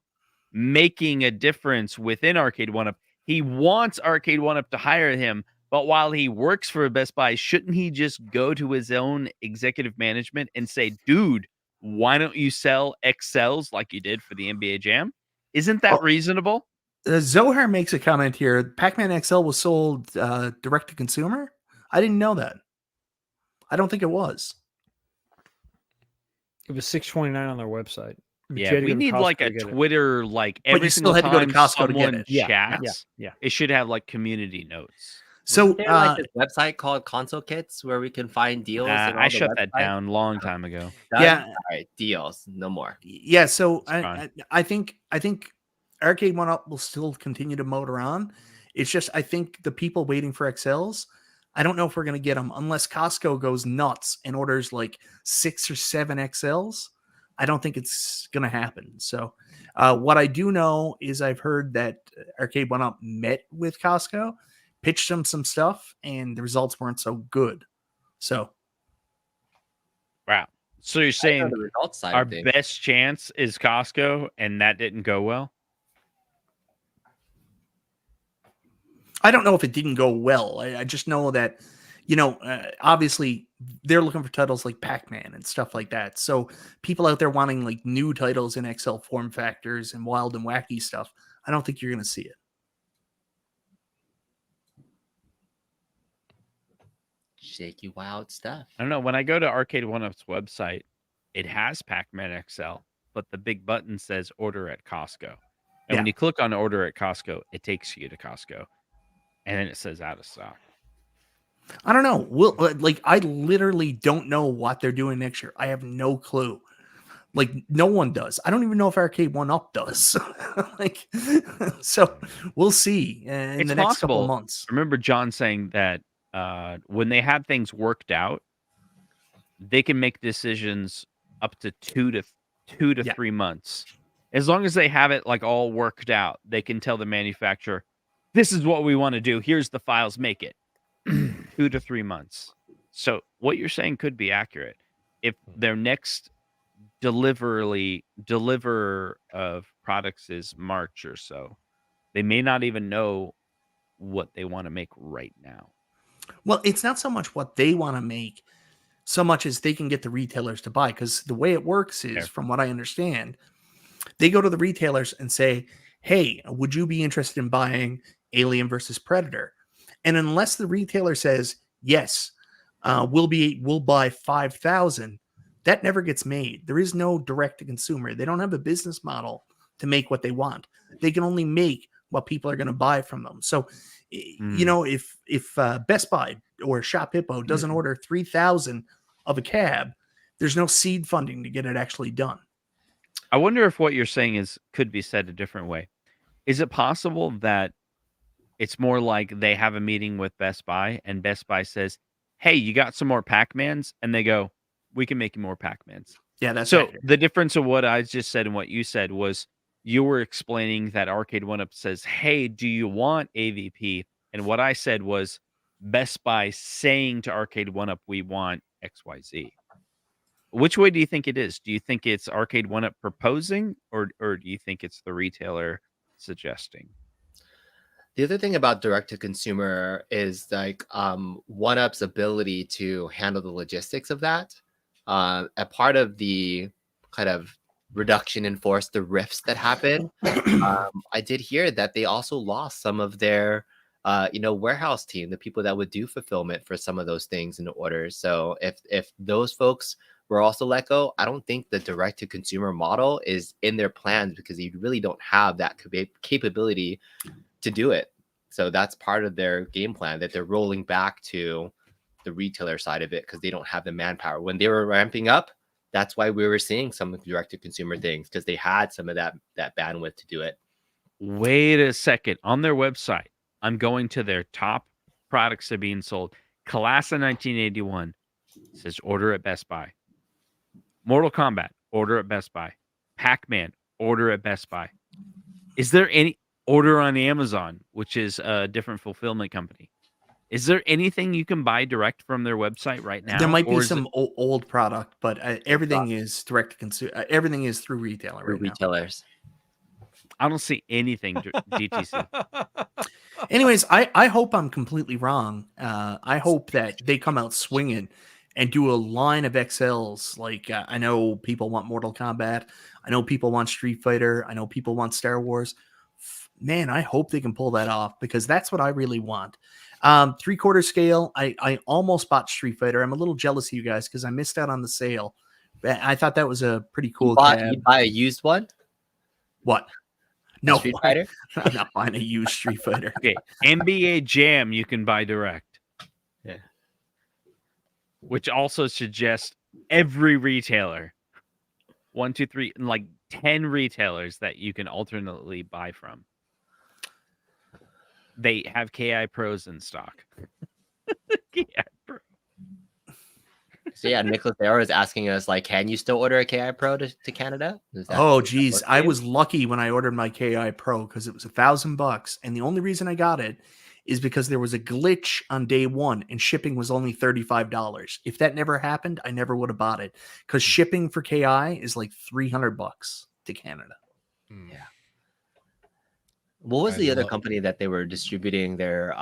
making a difference within Arcade One Up. He wants Arcade One Up to hire him, but while he works for Best Buy, shouldn't he just go to his own executive management and say, dude, why don't you sell XLs like you did for the NBA Jam? Isn't that Well, reasonable? Zohar makes a comment here. Pac-Man XL was sold direct to consumer. I didn't know that. I don't think it was. It was $6.29 on their website. But you Yeah, had to we go to need Costco like to a get it. Twitter, like But you every still single had to go to time Costco to get someone it. Yeah, chats, yeah. it should have like community notes. So Is there like this website called Console Kits where we can find deals? and all I the shut that website? down long time ago. Done? Yeah. All right, deals, no more. yeah, so It's I fine. think Arcade One Up will still continue to motor on. It's just I think the people waiting for XLs, I don't know if we're going to get them unless Costco goes nuts and orders like 6 or 7 XLs. I don't think it's going to happen. So, what I do know is I've heard that Arcade One Up met with Costco, pitched them some stuff, and the results weren't so good. So, Wow. So you're I know saying the results side our of things. best chance is Costco, and that didn't go well? I don't know if it didn't go well. I just know that, obviously they're looking for titles like Pac-Man and stuff like that. So people out there wanting like new titles in XL form factors and wild and wacky stuff, I don't think you're going to see it. Shaky wild stuff. I don't know. When I go to Arcade One Up's website, it has Pac-Man XL, but the big button says order at Costco. And when Yeah. you click on order at Costco, it takes you to Costco. And then it says out of stock. I don't know. I literally don't know what they're doing next year. I have no clue. Like no one does. I don't even know if Arcade One Up does. So we'll see in It's the next couple possible. of months. I remember John saying that when they have things worked out, they can make decisions up to 2 to Yeah. 3 months. As long as they have it like all worked out, they can tell the manufacturer, this is what we want to do. Here's the files, make it. 2 to 3 months. So what you're saying could be accurate. If their next deliver of products is March or so, they may not even know what they want to make right now. Well, it's not so much what they want to make, so much as they can get the retailers to buy. Because the way it works is, Fair. from what I understand, they go to the retailers and say, hey, would you be interested in buying Alien versus Predator? And unless the retailer says, yes, we'll buy 5,000, that never gets made. There is no direct to consumer. They don't have a business model to make what they want. They can only make what people are going to buy from them. So, if Best Buy or Shop Hippo doesn't order 3,000 of a cab, there's no seed funding to get it actually done. I wonder if what you're saying could be said a different way. Is it possible that it's more like they have a meeting with Best Buy and Best Buy says, hey, you got some more Pac-Mans? And they go, we can make you more Pac-Mans. Yeah, that's so accurate. the difference of what I just said and what you said was you were explaining that Arcade One Up says, hey, do you want AVP? And what I said was Best Buy saying to Arcade One Up, we want XYZ. Which way do you think it is? Do you think it's Arcade One Up proposing or do you think it's the retailer suggesting? The other thing about direct to consumer is like One Up's ability to handle the logistics of that. A part of the kind of reduction in force, the rifts that happen, I did hear that they also lost some of their warehouse team, the people that would do fulfillment for some of those things and orders. So if those folks were also let go, I don't think the direct to consumer model is in their plans because you really don't have that capability to do it. So that's part of their game plan, that they're rolling back to the retailer side of it because they don't have the manpower. When they were ramping up, that's why we were seeing some direct to consumer things, because they had some of that bandwidth to do it. Wait a second. On their website, I'm going to their top products that are being sold. Class of 1981 says order at Best Buy. Mortal Kombat, order at Best Buy. Pac-Man, order at Best Buy. Is there any order on Amazon, which is a different fulfillment company? Is there anything you can buy direct from their website right now? There might be some old product, but everything is direct to consumer. Everything is through retailer right now. Retailers. I don't see anything DTC. Anyways, I hope I'm completely wrong. I hope that they come out swinging and do a line of XLs. Like I know people want Mortal Kombat. I know people want Street Fighter. I know people want Star Wars. Man, I hope they can pull that off because that's what I really want. 3/4 scale. I almost bought Street Fighter. I'm a little jealous of you guys because I missed out on the sale. I thought that was a pretty cool cab. You buy a used one? What? No, Street Fighter? I'm not buying a used Street Fighter. Okay, NBA Jam you can buy direct. Yeah. Which also suggests every retailer, 1, 2, 3, and like 10 retailers that you can alternately buy from. They have KI Pros in stock. KI Pro. So yeah, Nicholas Arrow is asking us like, can you still order a KI Pro to Canada? Does that- Oh, does that geez. work for I you? was lucky when I ordered my KI Pro because it was $1,000. And the only reason I got it is because there was a glitch on day one and shipping was only $35. If that never happened, I never would have bought it because shipping for KI is like $300 to Canada. Hmm. Yeah. What was I the other love- company that they were distributing their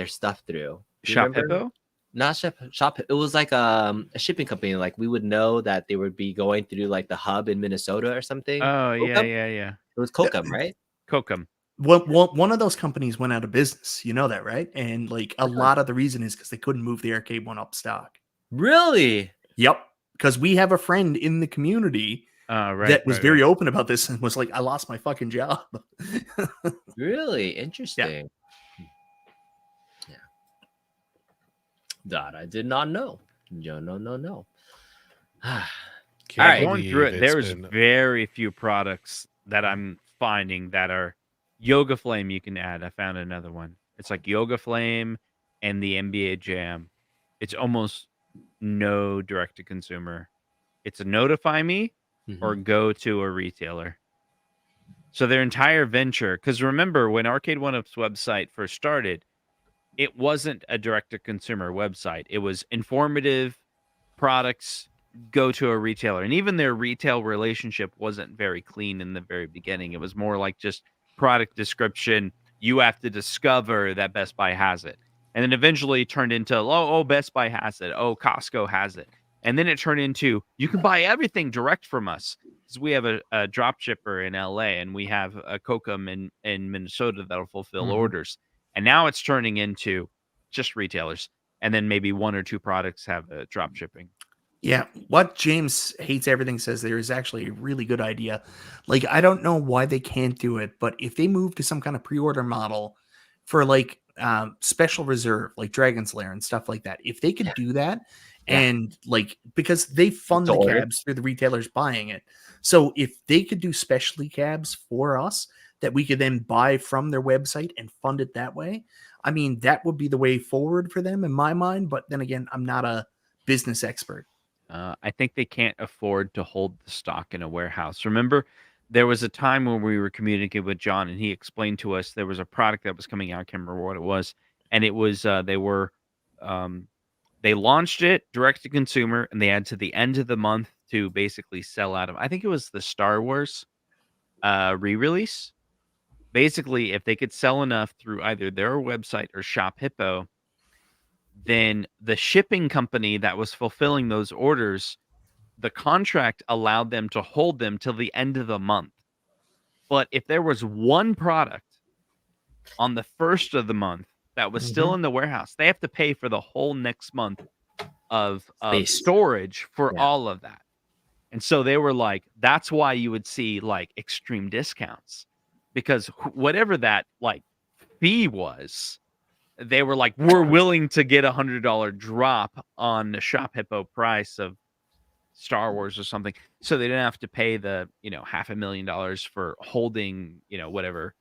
stuff through? Do you Shop remember? Hippo? Not shop. It was like a shipping company. Like we would know that they would be going through like the hub in Minnesota or something. Oh, yeah, Kokum? yeah. It was Kokum, right? Kokum. One of those companies went out of business. You know that, right? And like a lot of the reason is because they couldn't move the arcade one up stock. Really? Yep. Because we have a friend in the community Right. that was very open about this and was like, I lost my fucking job. Really interesting. Yeah. That I did not know. No. Can't All right. Going through believe it, it's there's been- very few products that I'm finding that are Yoga Flame you can add. I found another one. It's like Yoga Flame and the NBA Jam. It's almost no direct to consumer. It's a notify me or go to a retailer. So their entire venture, because remember when Arcade One Up's website first started, it wasn't a direct to consumer website. It was informative products, go to a retailer. And even their retail relationship wasn't very clean in the very beginning. It was more like just product description. You have to discover that Best Buy has it. And then eventually it turned into, oh, Best Buy has it. Oh, Costco has it. And then it turned into, you can buy everything direct from us. Because we have a drop shipper in LA and we have a Kokum in Minnesota that'll fulfill orders. And now it's turning into just retailers. And then maybe one or two products have drop shipping. Yeah, what James hates everything says there is actually a really good idea. Like, I don't know why they can't do it, but if they move to some kind of pre-order model for like special reserve, like Dragon's Lair and stuff like that, if they could do that, Yeah. and like because they fund To the order. cabs through the retailers buying it, so if they could do specialty cabs for us that we could then buy from their website and fund it that way, I mean that would be the way forward for them in my mind. But then again, I'm not a business expert. I think they can't afford to hold the stock in a warehouse. Remember, there was a time when we were communicating with John, and he explained to us there was a product that was coming out. I can't remember what it was, and it was they launched it direct to consumer, and they had to the end of the month to basically sell out of. I think it was the Star Wars re-release. Basically, if they could sell enough through either their website or Shop Hippo, then the shipping company that was fulfilling those orders, the contract allowed them to hold them till the end of the month. But if there was one product on the first of the month that was still in the warehouse, they have to pay for the whole next month of Space. storage for Yeah. all of that. And so they were like, that's why you would see like extreme discounts, because whatever that like fee was, they were like, we're willing to get $100 drop on the Shop Hippo price of Star Wars or something, so they didn't have to pay the $500,000 for holding whatever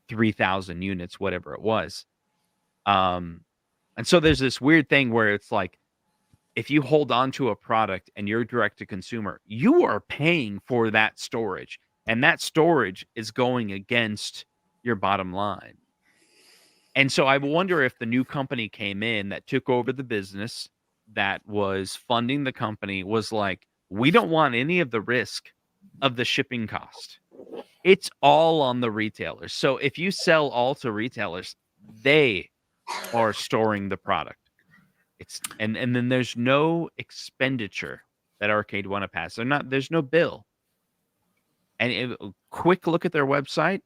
3,000 units, whatever it was. And so there's this weird thing where it's like, if you hold on to a product and you're direct to consumer, you are paying for that storage, and that storage is going against your bottom line. And so I wonder if the new company came in that took over the business, that was funding the company, was like, we don't want any of the risk of the shipping cost. It's all on the retailers. So if you sell all to retailers, they are storing the product. And then there's no expenditure that Arcade One Up has. There's no bill. And quick look at their website.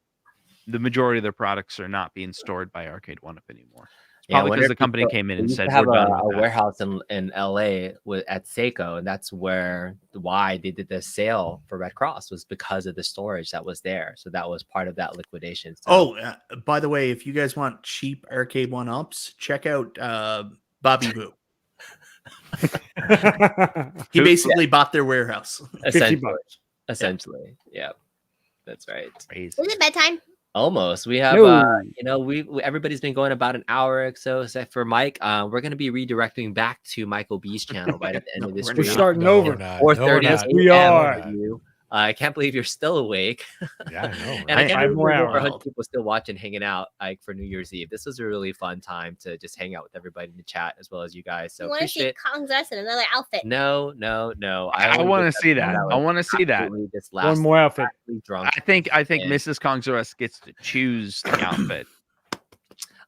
The majority of their products are not being stored by Arcade One Up anymore. It's Yeah, I probably wonder because the if company people- came in they and used said, to we're have done a with that. warehouse in LA at Seiko, and that's why they did the sale for Red Cross, was because of the storage that was there. So that was part of that liquidation. So, By the way, if you guys want cheap arcade one ups, check out Bobby Boo. He basically bought their warehouse. essentially, $50. essentially, yeah, that's right. Crazy. Is it bedtime? Almost. We have, No. you know, everybody's been going about an hour or so, except for Mike. We're going to be redirecting back to Michael B's channel right at the end No, of this we're We're stream. starting No, over. we're not. Four No, we're thirty not. Yes, we a.m. are. for you. I can't believe you're still awake. Yeah, I know. And I right? can't 5 believe more there's over hours. 100 people still watching, hanging out like for New Year's Eve. This was a really fun time to just hang out with everybody in the chat as well as you guys. So You want to see appreciate. Kong's dress in another outfit? No. I only want to looked at see the one that. I was want to see that. absolutely just One last more outfit. drunk. I think and Mrs. Kong's gets to choose the outfit.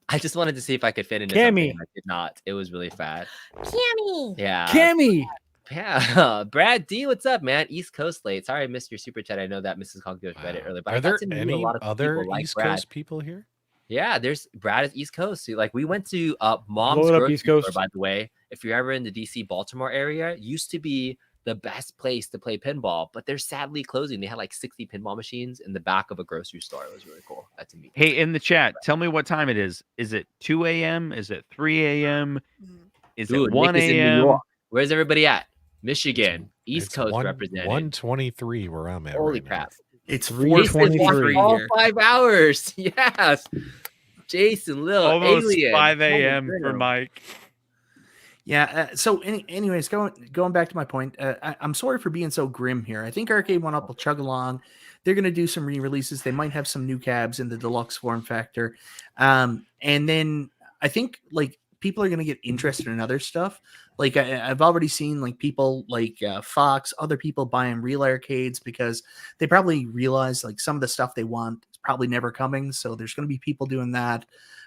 I just wanted to see if I could fit into something. Cammy. And I did not. It was really fat. Cammy. Yeah. Cammy. Yeah. Brad D, what's up, man? East Coast late. Sorry I missed your super chat. I know that Mrs. Kong read it earlier, but I Are got there to meet a any lot of other people like East Brad. Coast people here? Yeah, there's Brad is East Coast. So, like we went to Mom's Blow it up, grocery East Coast. store, by the way. If you're ever in the DC Baltimore area, used to be the best place to play pinball, but they're sadly closing. They had like 60 pinball machines in the back of a grocery store. It was really cool. That's a meet. Hey, in the chat, tell me what time it is. Is it 2 a.m.? Is it 3 a.m.? Is Dude, it 1 Nick is in New a.m.? York. Where's everybody at? Michigan, East It's Coast represented. 1:23 where I'm at. Holy right crap. It's 3:23 4:23 all here. 5 hours. Yes. Jason, Lil, Almost Alien. 5 a.m. Holy for crap. Mike. Yeah. So, anyways, going back to my point, I'm sorry for being so grim here. I think Arcade 1-Up will chug along. They're going to do some re-releases. They might have some new cabs in the deluxe form factor, and then I think like people are going to get interested in other stuff. Like I've already seen like people like Fox, other people buying real arcades because they probably realize like some of the stuff they want is probably never coming. So there's going to be people doing that.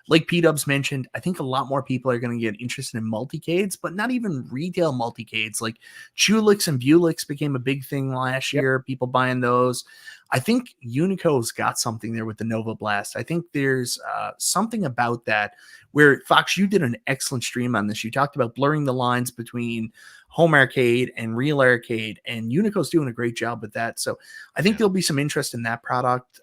Like P-Dubs mentioned, I think a lot more people are going to get interested in multicades, but not even retail multicades. Like Chulix and Bulix became a big thing last year. People buying those. I think Unico's got something there with the Nova Blast. I think there's something about that where, Fox, you did an excellent stream on this. You talked about blurring the lines between home arcade and real arcade, and Unico's doing a great job with that. So I think there'll be some interest in that product.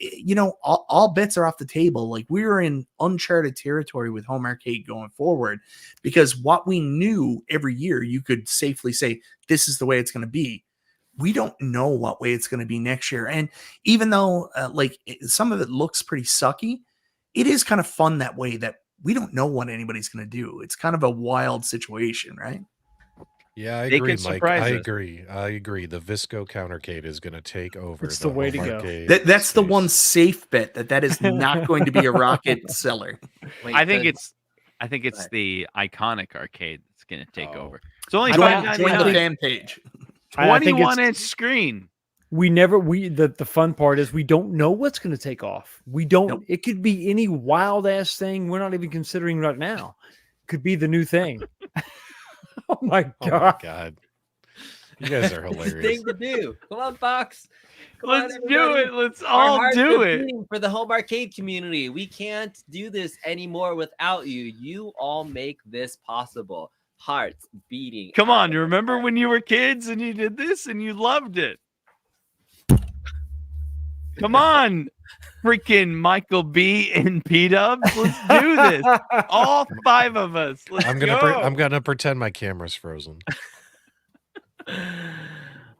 You know, all bets are off the table. Like we're in uncharted territory with home arcade going forward, because what we knew every year, you could safely say, this is the way it's going to be. We don't know what way it's going to be next year. And even though some of it looks pretty sucky, it is kind of fun that way that we don't know what anybody's going to do. It's kind of a wild situation, right? Yeah, I They agree, could Mike. surprise I us. agree. I agree. The Visco countercade is going to take over. It's the way to home go. arcade That's the space. one safe bet that is not going to be a rocket seller. Wait, I think the- it's Right. the iconic arcade that's going to take Oh. over. It's only Join- Join the $5.99. fan page. I think 21-inch screen. the fun part is we don't know what's going to take off. We don't. Nope. It could be any wild ass thing we're not even considering right now. Could be the new thing. Oh my Oh my god! god. You guys are It's the hilarious. thing to do. Come on, Fox. Come on, Let's do everybody. it. Let's Our all hearts do are it. beating for the home arcade community. We can't do this anymore without you. You all make this possible. Hearts beating. Come out on, of you the remember back. when you were kids and you did this and you loved it? Come on, freaking Michael B and P Dubs. Let's do this. All 5 of us. Let's I'm go. gonna pretend my camera's frozen.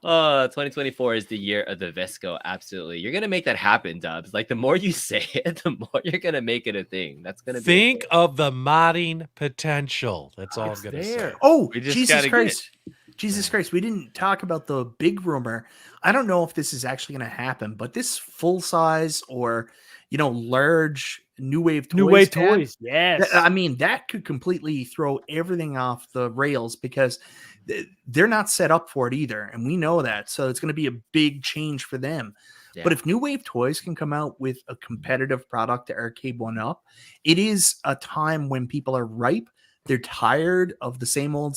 2024 is the year of the Visco. Absolutely. You're going to make that happen, Dubs. Like the more you say it, the more you're going to make it a thing. That's going to be a Think thing. of the modding potential. That's all It's I'm gonna there. say. Oh, We just Jesus gotta Christ. Jesus Christ. We didn't talk about the big rumor. I don't know if this is actually going to happen, but this full size or, large New Wave toys. New Wave tab, toys. Yes. I mean, that could completely throw everything off the rails because they're not set up for it either. And we know that. So it's going to be a big change for them. Yeah. But if New Wave Toys can come out with a competitive product to Arcade 1-Up, it is a time when people are ripe. They're tired of the same old,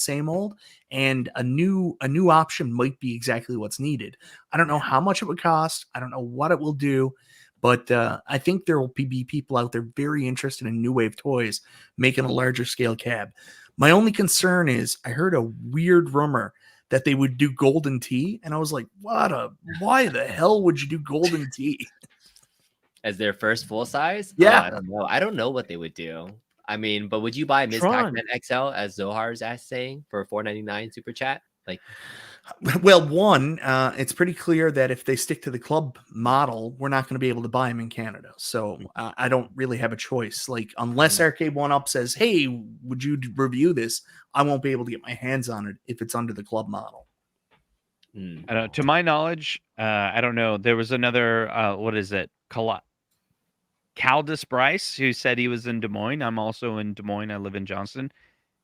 and a new option might be exactly what's needed. I don't know how much it would cost. I don't know what it will do, but I think there will be people out there very interested in New Wave Toys making a larger scale cab. My only concern is I heard a weird rumor that they would do Golden Tea, and I was like, why the hell would you do Golden Tea? As their first full size? Yeah. I don't know. I don't know what they would do. I mean, but would you buy Ms. Tron. Pac-Man XL as Zohar's saying for $4.99 super chat? Like, Well, one, it's pretty clear that if they stick to the club model, we're not going to be able to buy them in Canada. So I don't really have a choice. Like, unless Arcade One Up says, "Hey, would you review this?" I won't be able to get my hands on it if it's under the club model. I don't, to my knowledge, I don't know. There was another, what is it? Caldus Bryce, who said he was in Des Moines. I'm also in Des Moines. I live in Johnston.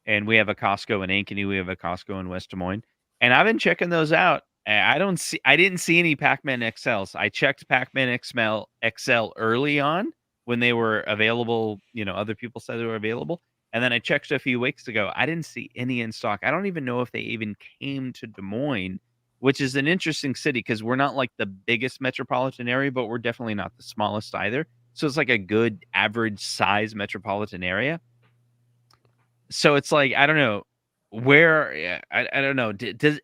And we have a Costco in Ankeny. We have a Costco in West Des Moines. And I've been checking those out. I didn't see any Pac-Man XLs. I checked Pac-Man XL early on when they were available. Other people said they were available. And then I checked a few weeks ago. I didn't see any in stock. I don't even know if they even came to Des Moines, which is an interesting city because we're not like the biggest metropolitan area, but we're definitely not the smallest either. So it's like a good average size metropolitan area. So it's like, I don't know where, I don't know.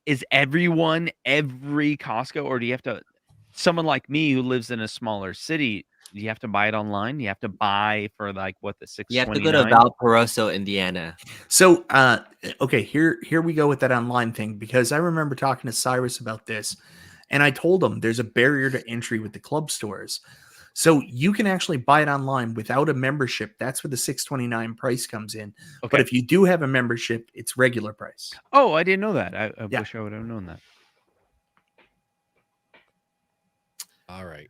Is every Costco, or do you have to, someone like me who lives in a smaller city, do you have to buy it online? You have to buy for like what, the You have to go to $6.29? Valparaiso, Indiana. So, okay, here we go with that online thing, because I remember talking to Cyrus about this, and I told him there's a barrier to entry with the club stores. So you can actually buy it online without a membership. That's where the $6.29 price comes in. But Okay. if you do have a membership, it's regular price. Oh, I didn't know that. I Yeah. wish I would have known that. All right.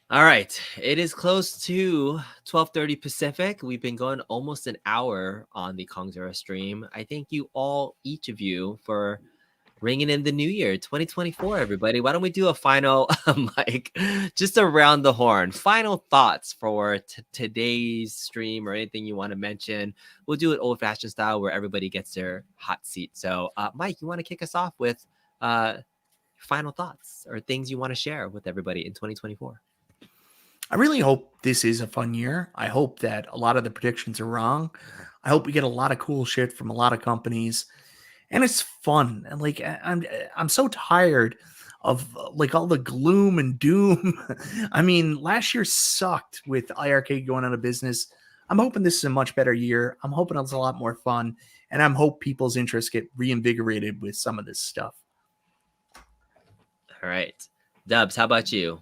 All right. It is close to 12:30 Pacific. We've been going almost an hour on the Kong Zero stream. I thank you all, each of you, for ringing in the new year, 2024, everybody. Why don't we do a final, Mike, just around the horn, final thoughts for today's stream, or anything you want to mention? We'll do it old-fashioned style where everybody gets their hot seat. So, Mike, you want to kick us off with final thoughts or things you want to share with everybody in 2024? I really hope this is a fun year. I hope that a lot of the predictions are wrong. I hope we get a lot of cool shit from a lot of companies. And it's fun. And like, I'm so tired of like all the gloom and doom. I mean, last year sucked with iArcade going out of business. I'm hoping this is a much better year. I'm hoping it's a lot more fun, and I'm hope people's interests get reinvigorated with some of this stuff. All right, Dubs, how about you?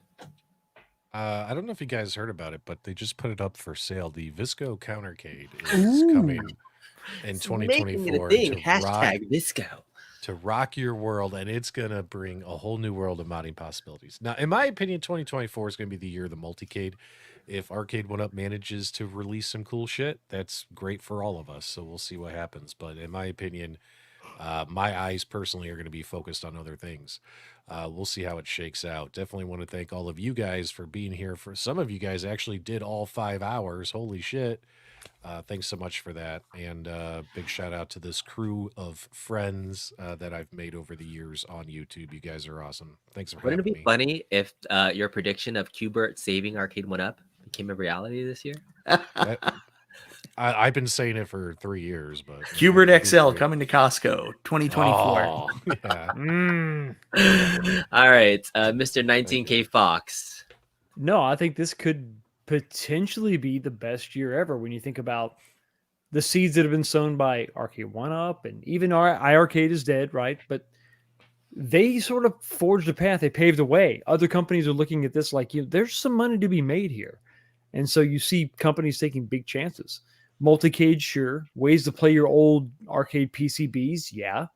I don't know if you guys heard about it, but they just put it up for sale. The Visco Countercade is coming in It's 2024 making it a thing. to Hashtag Visco. rock your world, and it's gonna bring a whole new world of modding possibilities. Now, in my opinion, 2024 is gonna be the year of the multicade. If Arcade One Up manages to release some cool shit, that's great for all of us. So we'll see what happens. But in my opinion, my eyes personally are going to be focused on other things. We'll see how it shakes out. Definitely want to thank all of you guys for being here. For some of you guys actually did all 5 hours. Holy shit. Thanks so much for that. And big shout out to this crew of friends that I've made over the years on YouTube. You guys are awesome. Thanks for Wouldn't it having be me. funny if your prediction of Qbert saving Arcade One Up became a reality this year? I've been saying it for 3 years, but Qbert that'd be XL great. coming to Costco 2024. Oh, yeah. All right, Mr. 19K Fox. No, I think this could potentially be the best year ever when you think about the seeds that have been sown by Arcade One Up, and even our iArcade is dead, right? But they sort of forged a path. They paved a way. Other companies are looking at this like, there's some money to be made here. And so you see companies taking big chances. Multicade, sure. Ways to play your old arcade PCBs, yeah.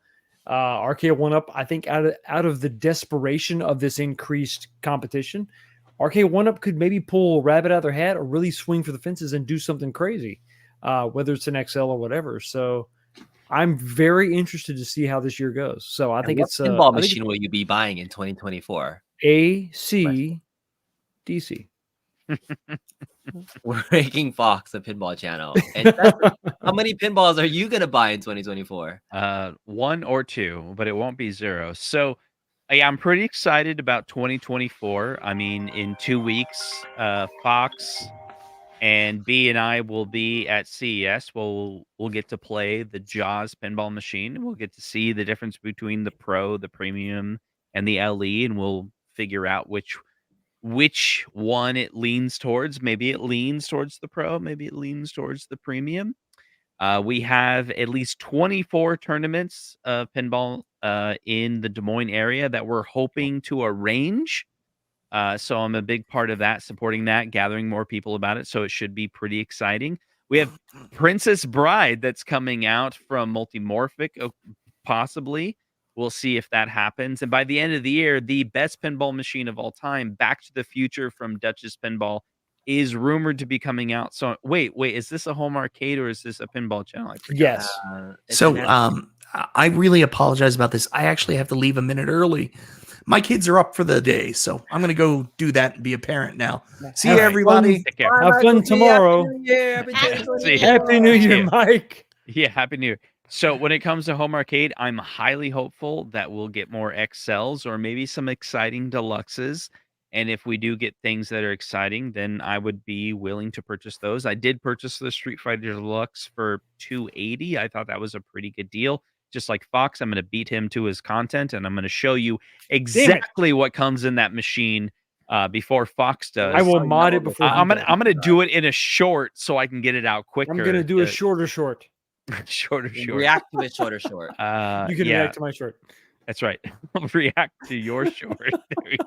Arcade One Up, I think out of the desperation of this increased competition, Arcade One Up could maybe pull a rabbit out of their hat or really swing for the fences and do something crazy, whether it's an XL or whatever. So I'm very interested to see how this year goes. So I think it's pinball machine will you be buying in 2024? AC DC. We're making Fox a pinball channel. And how many pinballs are you gonna buy in 2024? 1 or 2, but it won't be 0. So I'm pretty excited about 2024. I mean, in 2 weeks, Fox and B and I will be at CES. We'll get to play the Jaws pinball machine. We'll get to see the difference between the Pro, the Premium, and the LE, and we'll figure out which one it leans towards. Maybe it leans towards the Pro, maybe it leans towards the Premium. We have at least 24 tournaments of pinball in the Des Moines area that we're hoping to arrange. So I'm a big part of that, supporting that, gathering more people about it. So it should be pretty exciting. We have Princess Bride that's coming out from Multimorphic, possibly. We'll see if that happens. And by the end of the year, the best pinball machine of all time, Back to the Future from Duchess Pinball, is rumored to be coming out. So wait, is this a home arcade or is this a pinball channel? I forgot. Yes. So I really apologize about this. I actually have to leave a minute early. My kids are up for the day, so I'm going to go do that and be a parent now. See you, Have everybody. Take care. Have fun tomorrow. See ya. Happy New Year, Mike. Yeah, Happy New Year. So when it comes to home arcade, I'm highly hopeful that we'll get more XLs or maybe some exciting deluxes. And if we do get things that are exciting, then I would be willing to purchase those. I did purchase the Street Fighter Deluxe for $280. I thought that was a pretty good deal. Just like Fox, I'm going to beat him to his content, and I'm going to show you exactly what comes in that machine before Fox does. I will mod it before. I'm gonna do it in a short so I can get it out quicker. I'm gonna do a shorter short. short. React to it shorter short. You can react to my short. That's right. I'll react to your short. There you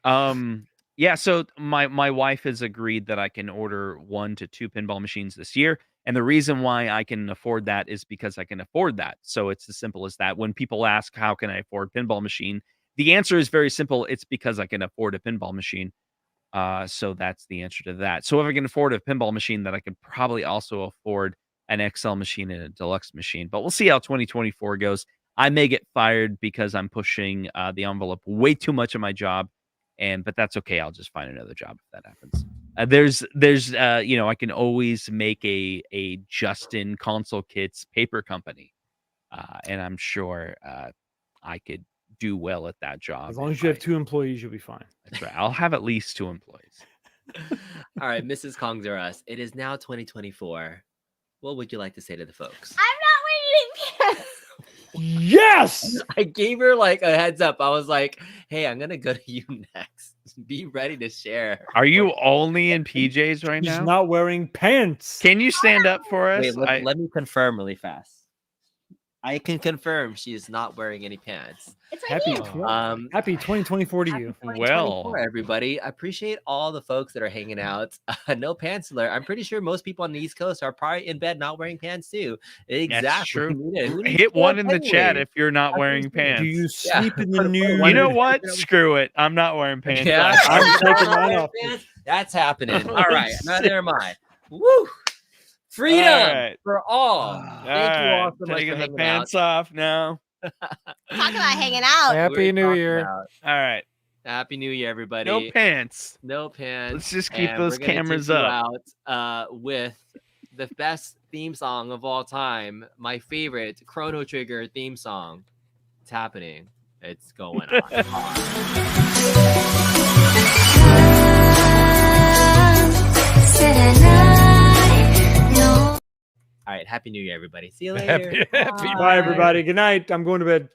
go. Yeah, so my wife has agreed that I can order 1 to 2 pinball machines this year. And the reason why I can afford that is because I can afford that. So it's as simple as that. When people ask, how can I afford pinball machine? The answer is very simple. It's because I can afford a pinball machine. So that's the answer to that. So if I can afford a pinball machine, then I could probably also afford an XL machine and a deluxe machine. But we'll see how 2024 goes. I may get fired because I'm pushing the envelope way too much in my job. But that's okay. I'll just find another job if that happens. There's I can always make a Justin Console Kits paper company, and I'm sure I could do well at that job. As long as you have 2 employees, you'll be fine. That's right. I'll have at least 2 employees. All right, Mrs. Kongs or Us. It is now 2024. What would you like to say to the folks? I'm not waiting. Yes. I gave her like a heads up. I was like, hey, I'm gonna go to you next. Be ready to share. Are you only in PJs right He's now? not wearing pants. Can you stand up for us? Wait, let me confirm really fast. I can confirm she is not wearing any pants. It's right Happy, here. happy 2024 to Happy you. 2024, everybody. I appreciate all the folks that are hanging out. No pants alert. I'm pretty sure most people on the East Coast are probably in bed not wearing pants too. Exactly. That's true. We need Hit more 1 in the chat anyway. if you're not wearing pants. Do you Yeah. sleep in the new? You know what? Screw it. I'm not wearing pants. Yeah, I'm Not taking mine wearing off. pants? That's happening. Oh, All right, neither am I. Woo! Freedom right. for all. Thank you all so much Taking for the hanging pants out. off now. Talk about hanging out. Happy We're New talking Year. about All right. Happy New Year, everybody. No pants. No pants. Let's just keep And those we're gonna cameras take you up. out with the best theme song of all time, my favorite Chrono Trigger theme song. It's happening. It's going on. All right. Happy New Year, everybody. See you later. Happy Bye, everybody. Good night. I'm going to bed.